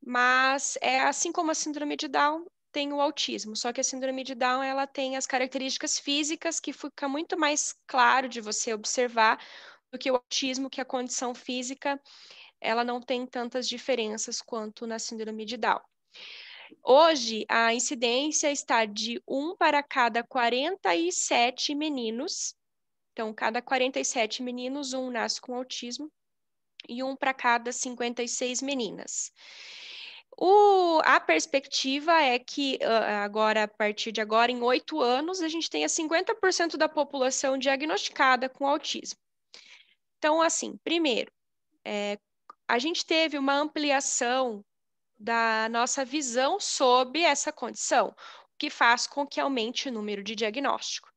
mas é assim como a síndrome de Down tem o autismo, só que a síndrome de Down ela tem as características físicas que fica muito mais claro de você observar do que o autismo, que a condição física ela não tem tantas diferenças quanto na síndrome de Down. Hoje, a incidência está de 1 para cada 47 meninos. Então, cada 47 meninos, um nasce com autismo e 1 para cada 56 meninas. A perspectiva é que agora, a partir de agora, em 8 anos, a gente tenha 50% da população diagnosticada com autismo. Então, assim, primeiro, a gente teve uma ampliação da nossa visão sobre essa condição, o que faz com que aumente o número de diagnóstico.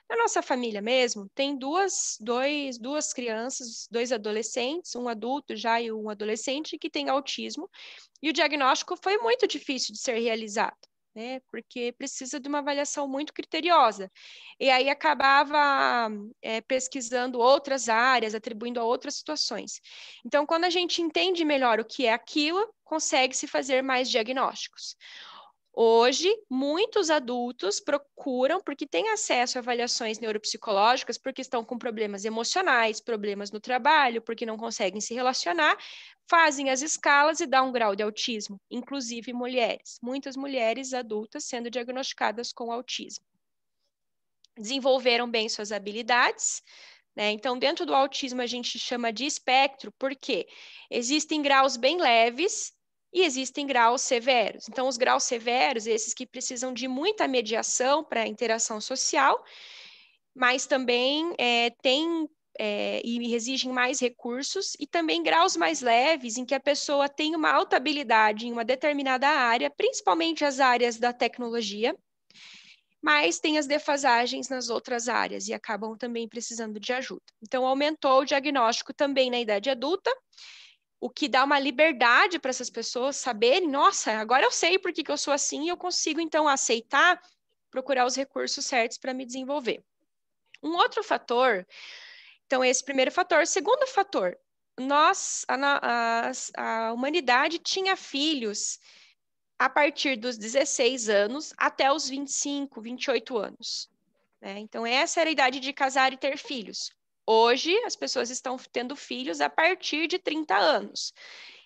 Na nossa família mesmo, tem duas crianças, 2 adolescentes, um adulto já e um adolescente que tem autismo, e o diagnóstico foi muito difícil de ser realizado, né? Porque precisa de uma avaliação muito criteriosa. E aí acabava pesquisando outras áreas, atribuindo a outras situações. Então, quando a gente entende melhor o que é aquilo, consegue-se fazer mais diagnósticos. Hoje, muitos adultos procuram, porque têm acesso a avaliações neuropsicológicas, porque estão com problemas emocionais, problemas no trabalho, porque não conseguem se relacionar, fazem as escalas e dão um grau de autismo, inclusive mulheres. Muitas mulheres adultas sendo diagnosticadas com autismo. Desenvolveram bem suas habilidades, né? Então, dentro do autismo, a gente chama de espectro, porque existem graus bem leves e existem graus severos. Então, os graus severos, esses que precisam de muita mediação para a interação social, mas também e exigem mais recursos, e também graus mais leves, em que a pessoa tem uma alta habilidade em uma determinada área, principalmente as áreas da tecnologia, mas tem as defasagens nas outras áreas e acabam também precisando de ajuda. Então, aumentou o diagnóstico também na idade adulta, o que dá uma liberdade para essas pessoas saberem, nossa, agora eu sei por que eu sou assim e eu consigo, então, aceitar, procurar os recursos certos para me desenvolver. Um outro fator, então, esse primeiro fator. Segundo fator, a humanidade tinha filhos a partir dos 16 anos até os 25, 28 anos. Né? Então, essa era a idade de casar e ter filhos. Hoje, as pessoas estão tendo filhos a partir de 30 anos.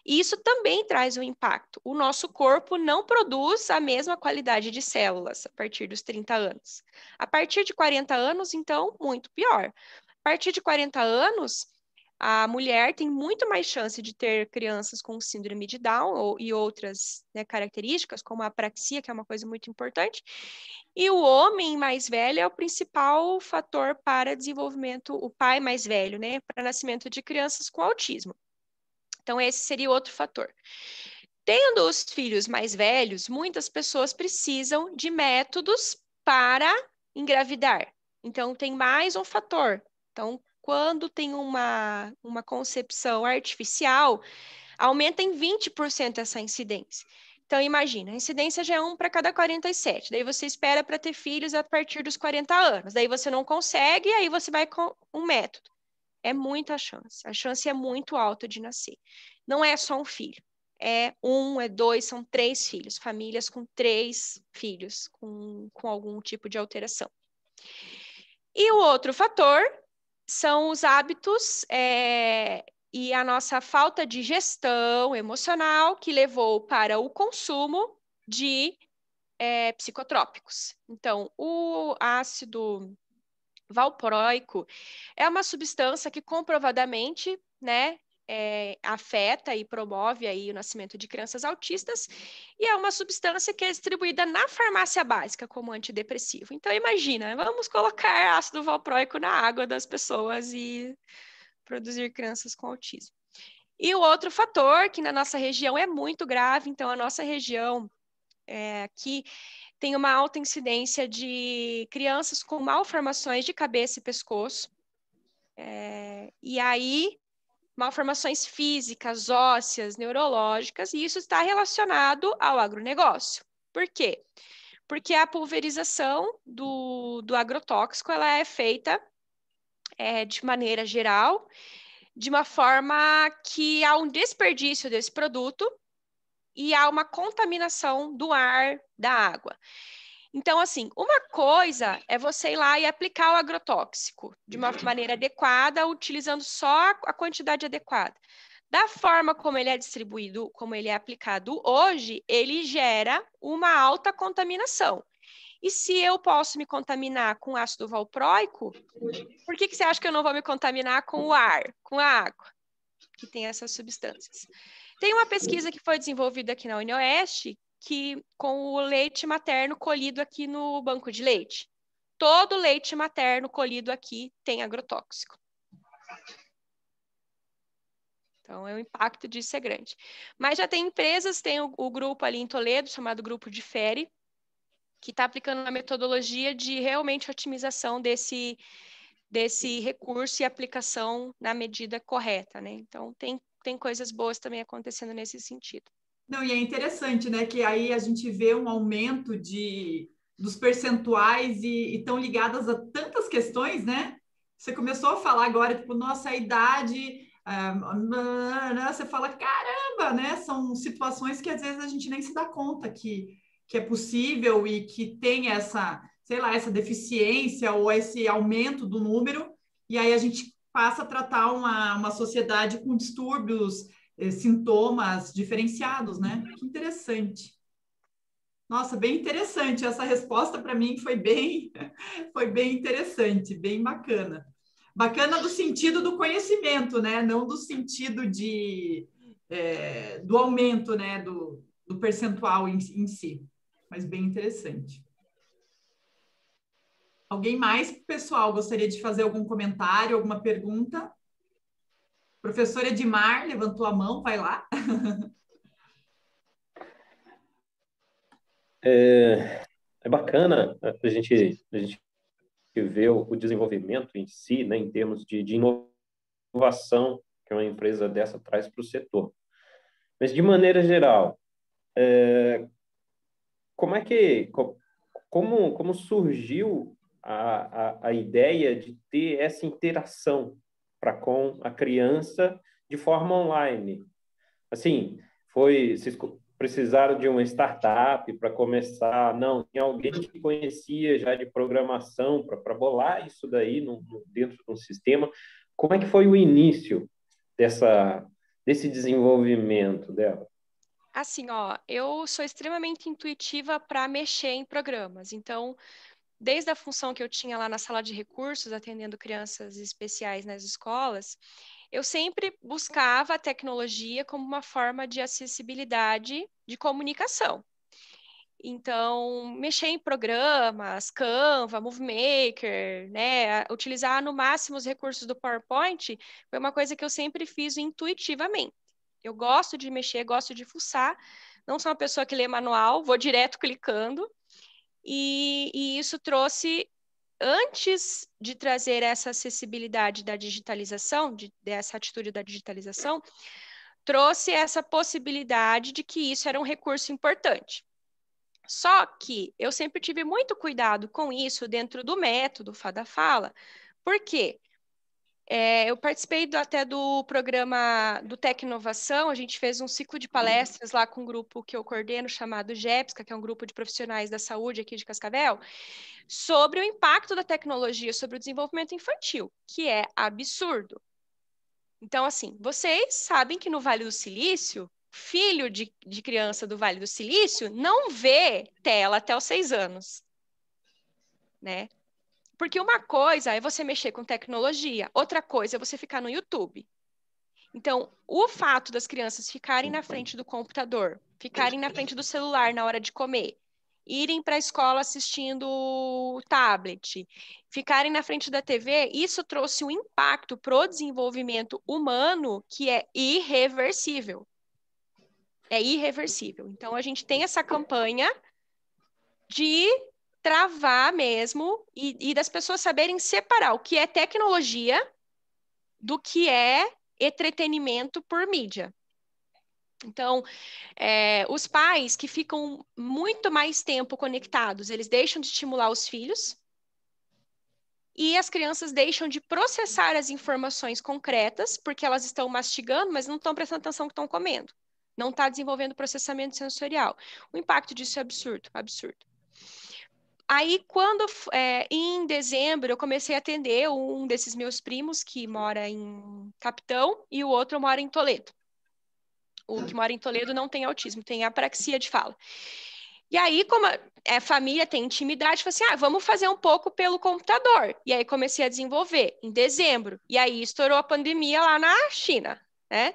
E isso também traz um impacto. O nosso corpo não produz a mesma qualidade de células a partir dos 30 anos. A partir de 40 anos, então, muito pior. A partir de 40 anos, a mulher tem muito mais chance de ter crianças com síndrome de Down e outras, né, características, como a apraxia, que é uma coisa muito importante. E o homem mais velho é o principal fator para desenvolvimento, o pai mais velho, né, para nascimento de crianças com autismo. Então, esse seria outro fator. Tendo os filhos mais velhos, muitas pessoas precisam de métodos para engravidar. Então, tem mais um fator. Então, quando tem uma concepção artificial, aumenta em 20% essa incidência. Então, imagina, a incidência já é 1 para cada 47. Daí você espera para ter filhos a partir dos 40 anos. Daí você não consegue, aí você vai com um método. É muita chance. A chance é muito alta de nascer. Não é só um filho. É 1, é 2, são 3 filhos. Famílias com 3 filhos com algum tipo de alteração. E o outro fator são os hábitos e a nossa falta de gestão emocional que levou para o consumo de psicotrópicos. Então, o ácido valproico é uma substância que comprovadamente, né, afeta e promove aí o nascimento de crianças autistas, e é uma substância que é distribuída na farmácia básica como antidepressivo. Então, imagina, vamos colocar ácido valproico na água das pessoas e produzir crianças com autismo. E o outro fator, que na nossa região é muito grave, então a nossa região aqui tem uma alta incidência de crianças com malformações de cabeça e pescoço. E aí malformações físicas, ósseas, neurológicas, e isso está relacionado ao agronegócio. Por quê? Porque a pulverização do agrotóxico ela é feita de maneira geral, de uma forma que há um desperdício desse produto e há uma contaminação do ar, da água. Então, assim, uma coisa é você ir lá e aplicar o agrotóxico de uma maneira adequada, utilizando só a quantidade adequada. Da forma como ele é distribuído, como ele é aplicado hoje, ele gera uma alta contaminação. E se eu posso me contaminar com ácido valproico, por que você acha que eu não vou me contaminar com o ar, com a água, que tem essas substâncias? Tem uma pesquisa que foi desenvolvida aqui na UniOeste, que com o leite materno colhido aqui no banco de leite. Todo leite materno colhido aqui tem agrotóxico. Então, o impacto disso é grande. Mas já tem empresas, tem o grupo ali em Toledo, chamado Grupo de FERE, que está aplicando uma metodologia de realmente otimização desse recurso e aplicação na medida correta, né? Então, tem coisas boas também acontecendo nesse sentido. Não, e é interessante, né, que aí a gente vê um aumento dos percentuais e estão ligadas a tantas questões, né? Você começou a falar agora, tipo, nossa, a idade, você fala, caramba, né? São situações que às vezes a gente nem se dá conta que é possível e que tem essa, sei lá, essa deficiência ou esse aumento do número, e aí a gente passa a tratar uma sociedade com distúrbios, sintomas diferenciados, né? Que interessante. Nossa, bem interessante. Essa resposta para mim foi bem interessante, bem bacana. Bacana do sentido do conhecimento, né? Não do sentido do aumento, né? Do percentual em si. Mas bem interessante. Alguém mais, pessoal, gostaria de fazer algum comentário, alguma pergunta? Professor Edmar levantou a mão, vai lá. É bacana a gente ver o desenvolvimento em si, né, em termos de inovação que uma empresa dessa traz para o setor. Mas, de maneira geral, como surgiu a ideia de ter essa interação com a criança de forma online? Assim, vocês precisaram de uma startup para começar? Não, tinha alguém que conhecia já de programação para bolar isso daí dentro de um sistema. Como é que foi o início desse desenvolvimento dela? Assim, eu sou extremamente intuitiva para mexer em programas. Então, desde a função que eu tinha lá na sala de recursos, atendendo crianças especiais nas escolas, eu sempre buscava a tecnologia como uma forma de acessibilidade de comunicação. Então, mexer em programas, Canva, Movie Maker, né, utilizar no máximo os recursos do PowerPoint, foi uma coisa que eu sempre fiz intuitivamente. Eu gosto de mexer, gosto de fuçar, não sou uma pessoa que lê manual, vou direto clicando, e isso trouxe, antes de trazer essa acessibilidade da digitalização, dessa atitude da digitalização, trouxe essa possibilidade de que isso era um recurso importante. Só que eu sempre tive muito cuidado com isso dentro do método Fada Fala, porque eu participei até do programa do Tec Inovação, a gente fez um ciclo de palestras lá com um grupo que eu coordeno, chamado GEPSCA, que é um grupo de profissionais da saúde aqui de Cascavel, sobre o impacto da tecnologia sobre o desenvolvimento infantil, que é absurdo. Então, assim, vocês sabem que no Vale do Silício, filho de criança do Vale do Silício não vê tela até os 6 anos, né? Porque uma coisa é você mexer com tecnologia, outra coisa é você ficar no YouTube. Então, o fato das crianças ficarem na frente do computador, ficarem na frente do celular na hora de comer, irem para a escola assistindo o tablet, ficarem na frente da TV, isso trouxe um impacto para o desenvolvimento humano que é irreversível. É irreversível. Então, a gente tem essa campanha de travar mesmo e das pessoas saberem separar o que é tecnologia do que é entretenimento por mídia. Então, os pais que ficam muito mais tempo conectados, eles deixam de estimular os filhos e as crianças deixam de processar as informações concretas, porque elas estão mastigando, mas não estão prestando atenção no que estão comendo. Não está desenvolvendo processamento sensorial. O impacto disso é absurdo, absurdo. Aí, em dezembro, eu comecei a atender um desses meus primos, que mora em Capitão, e o outro mora em Toledo. O que mora em Toledo não tem autismo, tem apraxia de fala. E aí, como a família tem intimidade, falei assim, vamos fazer um pouco pelo computador. E aí comecei a desenvolver em dezembro. E aí estourou a pandemia lá na China, né?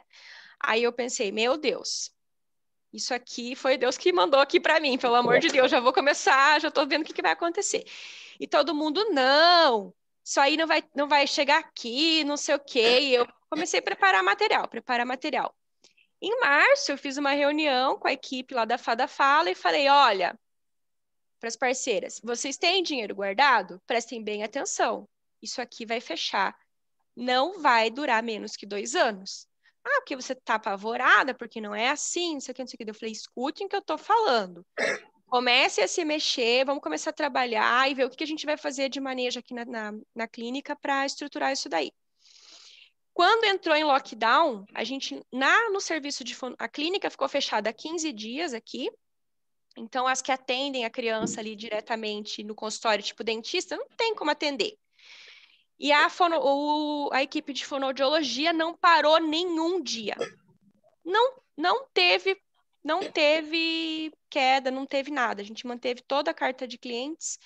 Aí eu pensei, meu Deus, isso aqui foi Deus que mandou aqui para mim, pelo amor de Deus, já vou começar, já estou vendo o que vai acontecer. E todo mundo, não, isso aí não vai chegar aqui, não sei o quê. E eu comecei a preparar material. Em março, eu fiz uma reunião com a equipe lá da Fada Fala e falei, olha, para as parceiras, vocês têm dinheiro guardado? Prestem bem atenção, isso aqui vai fechar, não vai durar menos que 2 anos. Porque você está apavorada, porque não é assim, não sei o que, não sei o que. Eu falei, escutem o que eu estou falando. Comece a se mexer, vamos começar a trabalhar e ver o que a gente vai fazer de manejo aqui na clínica para estruturar isso daí. Quando entrou em lockdown, a gente, no serviço a clínica ficou fechada há 15 dias aqui, então as que atendem a criança ali diretamente no consultório, tipo dentista, não tem como atender. E a equipe de fonoaudiologia não parou nenhum dia. Não teve queda, não teve nada. A gente manteve toda a carta de clientes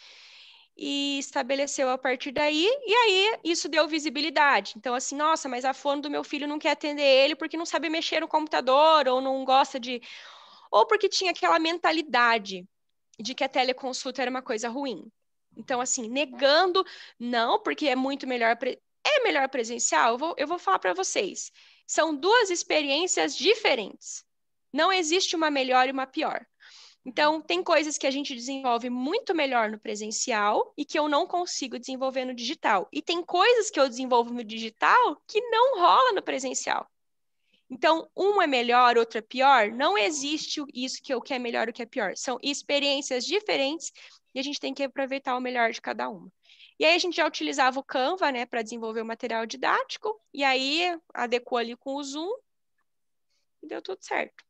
e estabeleceu a partir daí, e aí isso deu visibilidade. Então, assim, nossa, mas a fono do meu filho não quer atender ele porque não sabe mexer no computador, ou não gosta de... Ou porque tinha aquela mentalidade de que a teleconsulta era uma coisa ruim. Então, assim, negando, não, porque é muito melhor... É melhor presencial? Eu vou falar para vocês. São 2 experiências diferentes. Não existe uma melhor e uma pior. Então, tem coisas que a gente desenvolve muito melhor no presencial e que eu não consigo desenvolver no digital. E tem coisas que eu desenvolvo no digital que não rola no presencial. Então, um é melhor, outro é pior. Não existe isso que o que é melhor e o que é pior. São experiências diferentes e a gente tem que aproveitar o melhor de cada uma. E aí a gente já utilizava o Canva, né, para desenvolver o material didático. E aí adequou ali com o Zoom e deu tudo certo.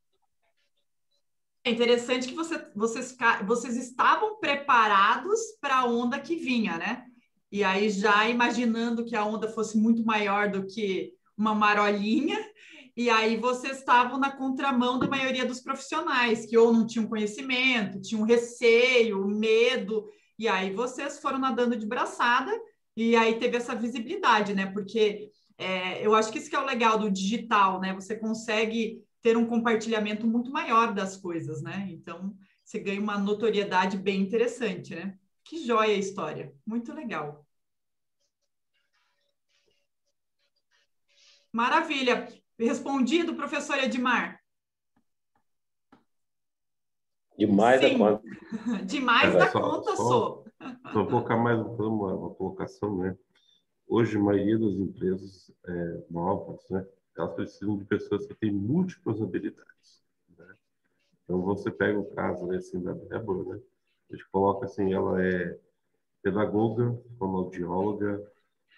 É interessante que vocês estavam preparados para a onda que vinha, né? E aí, já imaginando que a onda fosse muito maior do que uma marolinha, e aí vocês estavam na contramão da maioria dos profissionais, que ou não tinham conhecimento, tinham receio, medo, e aí vocês foram nadando de braçada, e aí teve essa visibilidade, né? Porque eu acho que isso que é o legal do digital, né? Você consegue ter um compartilhamento muito maior das coisas, né? Então, você ganha uma notoriedade bem interessante, né? Que joia a história. Muito legal. Maravilha. Respondido, professor Edmar? Demais da conta. Demais da conta, sou. Só colocar mais uma colocação, né? Hoje, a maioria das empresas novas, né? Elas precisam de pessoas que têm múltiplas habilidades, né? Então, você pega o caso, né, assim, da Débora, né? A gente coloca assim, ela é pedagoga, fonoaudióloga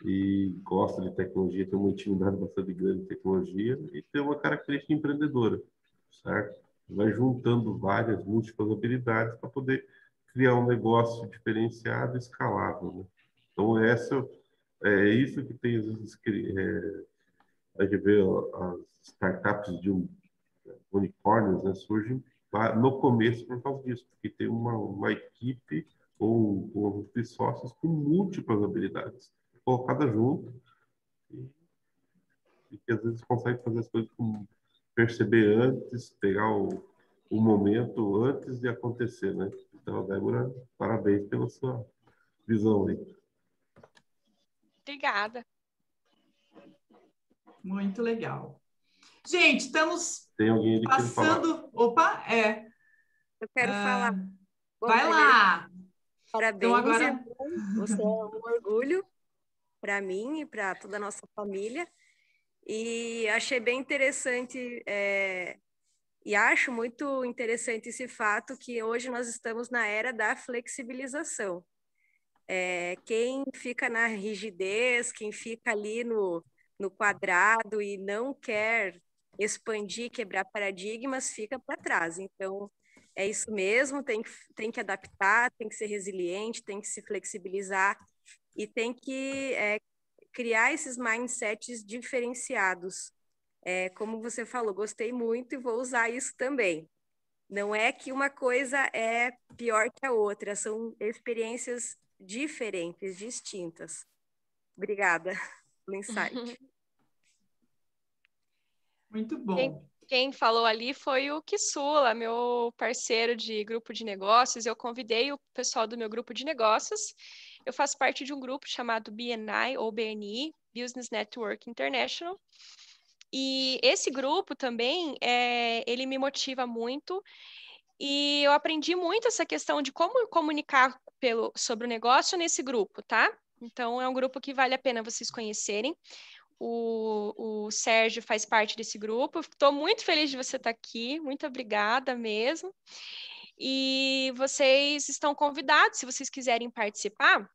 e gosta de tecnologia, tem uma intimidade bastante grande de tecnologia e tem uma característica empreendedora, certo? Vai juntando várias, múltiplas habilidades para poder criar um negócio diferenciado e escalável, né? Então, é isso que tem, às vezes, a gente vê as startups de unicórnios, né, surgem no começo por causa disso, porque tem uma equipe ou de sócios com múltiplas habilidades colocadas junto e que às vezes consegue fazer as coisas com perceber antes, pegar o momento antes de acontecer, né? Então, Débora, parabéns pela sua visão aí. Obrigada. Muito legal. Gente, estamos Tem alguém ali passando... Opa, Eu quero falar. Bom, vai lá. Parabéns, então, agora... Você é um orgulho para mim e para toda a nossa família. E achei bem interessante, e acho muito interessante esse fato que hoje nós estamos na era da flexibilização. Quem fica na rigidez, quem fica ali no quadrado e não quer expandir, quebrar paradigmas, fica para trás. Então, é isso mesmo, tem que adaptar, tem que ser resiliente, tem que se flexibilizar e tem que criar esses mindsets diferenciados. Como você falou, gostei muito e vou usar isso também. Não é que uma coisa é pior que a outra, são experiências diferentes, distintas. Obrigada pelo insight. Muito bom. Quem falou ali foi o Kissula, meu parceiro de grupo de negócios. Eu convidei o pessoal do meu grupo de negócios. Eu faço parte de um grupo chamado BNI, ou BNI, Business Network International. E esse grupo também, ele me motiva muito. E eu aprendi muito essa questão de como comunicar sobre o negócio nesse grupo, tá? Então, é um grupo que vale a pena vocês conhecerem. O Sérgio faz parte desse grupo. Estou muito feliz de você estar aqui. Muito obrigada mesmo. E vocês estão convidados, se vocês quiserem participar.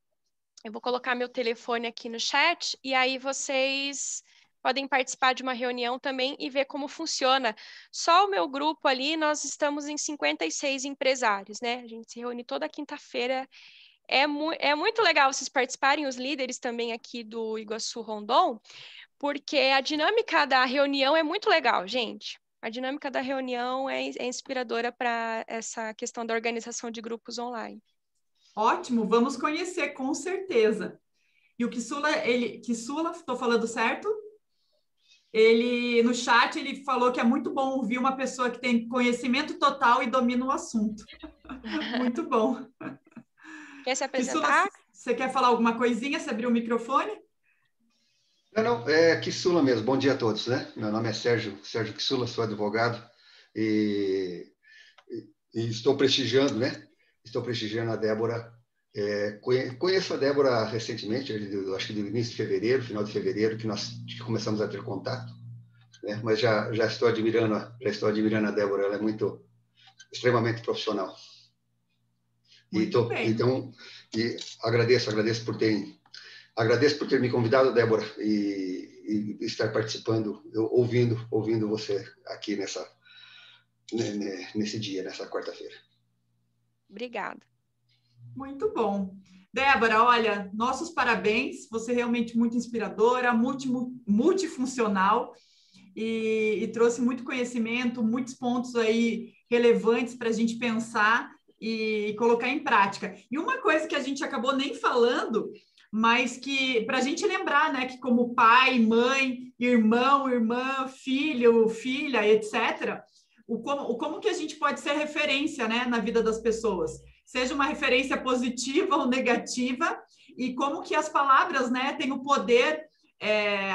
Eu vou colocar meu telefone aqui no chat e aí vocês podem participar de uma reunião também e ver como funciona. Só o meu grupo ali, nós estamos em 56 empresários, né? A gente se reúne toda quinta-feira. É muito legal vocês participarem, os líderes também aqui do Iguaçu Rondon, porque a dinâmica da reunião é muito legal, gente. A dinâmica da reunião é inspiradora para essa questão da organização de grupos online. Ótimo, vamos conhecer, com certeza. E o Kissula, estou falando certo? Ele, no chat, ele falou que é muito bom ouvir uma pessoa que tem conhecimento total e domina o assunto. Muito bom. Quer se apresentar? Kissula, você quer falar alguma coisinha? Você abriu o microfone? Não, é Kissula mesmo. Bom dia a todos, né? Meu nome é Sérgio Kissula, sou advogado e estou prestigiando, né? Estou prestigiando a Débora. Conheço a Débora recentemente, acho que do início de fevereiro, final de fevereiro, que nós começamos a ter contato, né? Mas já estou admirando a Débora. Ela é extremamente profissional. Então, agradeço por ter me convidado, Débora, e estar participando, ouvindo você aqui nesse dia, nessa quarta-feira. Obrigada. Muito bom. Débora, olha, nossos parabéns, você é realmente muito inspiradora, multifuncional e trouxe muito conhecimento, muitos pontos aí relevantes para a gente pensar e colocar em prática. E uma coisa que a gente acabou nem falando, mas que para a gente lembrar, né, que como pai, mãe, irmão, irmã, filho, filha, etc., como que a gente pode ser referência, né, na vida das pessoas, seja uma referência positiva ou negativa, e como que as palavras, né, têm o poder,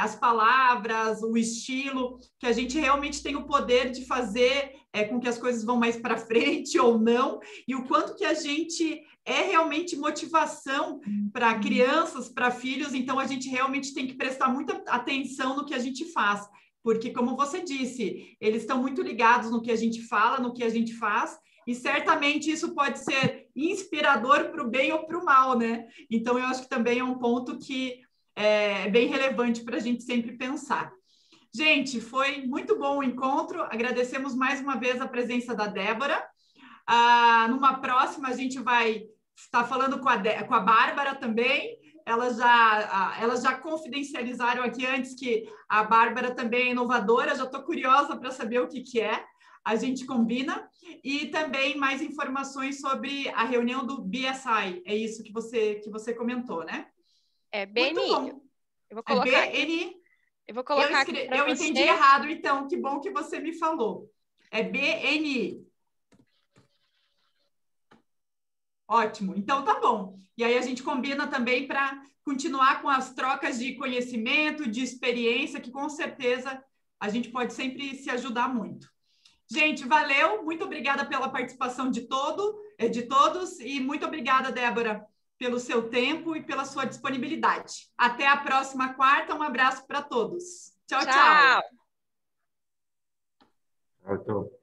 as palavras, o estilo, que a gente realmente tem o poder de fazer com que as coisas vão mais para frente ou não, e o quanto que a gente é realmente motivação para crianças, para filhos, então a gente realmente tem que prestar muita atenção no que a gente faz, porque, como você disse, eles estão muito ligados no que a gente fala, no que a gente faz, e certamente isso pode ser inspirador para o bem ou para o mal, né? Então, eu acho que também é um ponto que é bem relevante para a gente sempre pensar. Gente, foi muito bom o encontro, agradecemos mais uma vez a presença da Débora. Numa próxima, a gente vai estar falando com a Bárbara também. Elas já confidencializaram aqui antes que a Bárbara também é inovadora, já estou curiosa para saber o que é. A gente combina. E também mais informações sobre a reunião do BSI. É isso que você comentou, né? É BNI. Muito bom. Eu vou colocar BNI. Eu vou colocar eu entendi errado, então. Que bom que você me falou. É BNI. Ótimo. Então, tá bom. E aí a gente combina também para continuar com as trocas de conhecimento, de experiência, que com certeza a gente pode sempre se ajudar muito. Gente, valeu. Muito obrigada pela participação de todos e muito obrigada, Débora, pelo seu tempo e pela sua disponibilidade. Até a próxima quarta. Um abraço para todos. Tchau, tchau. Tchau. Então.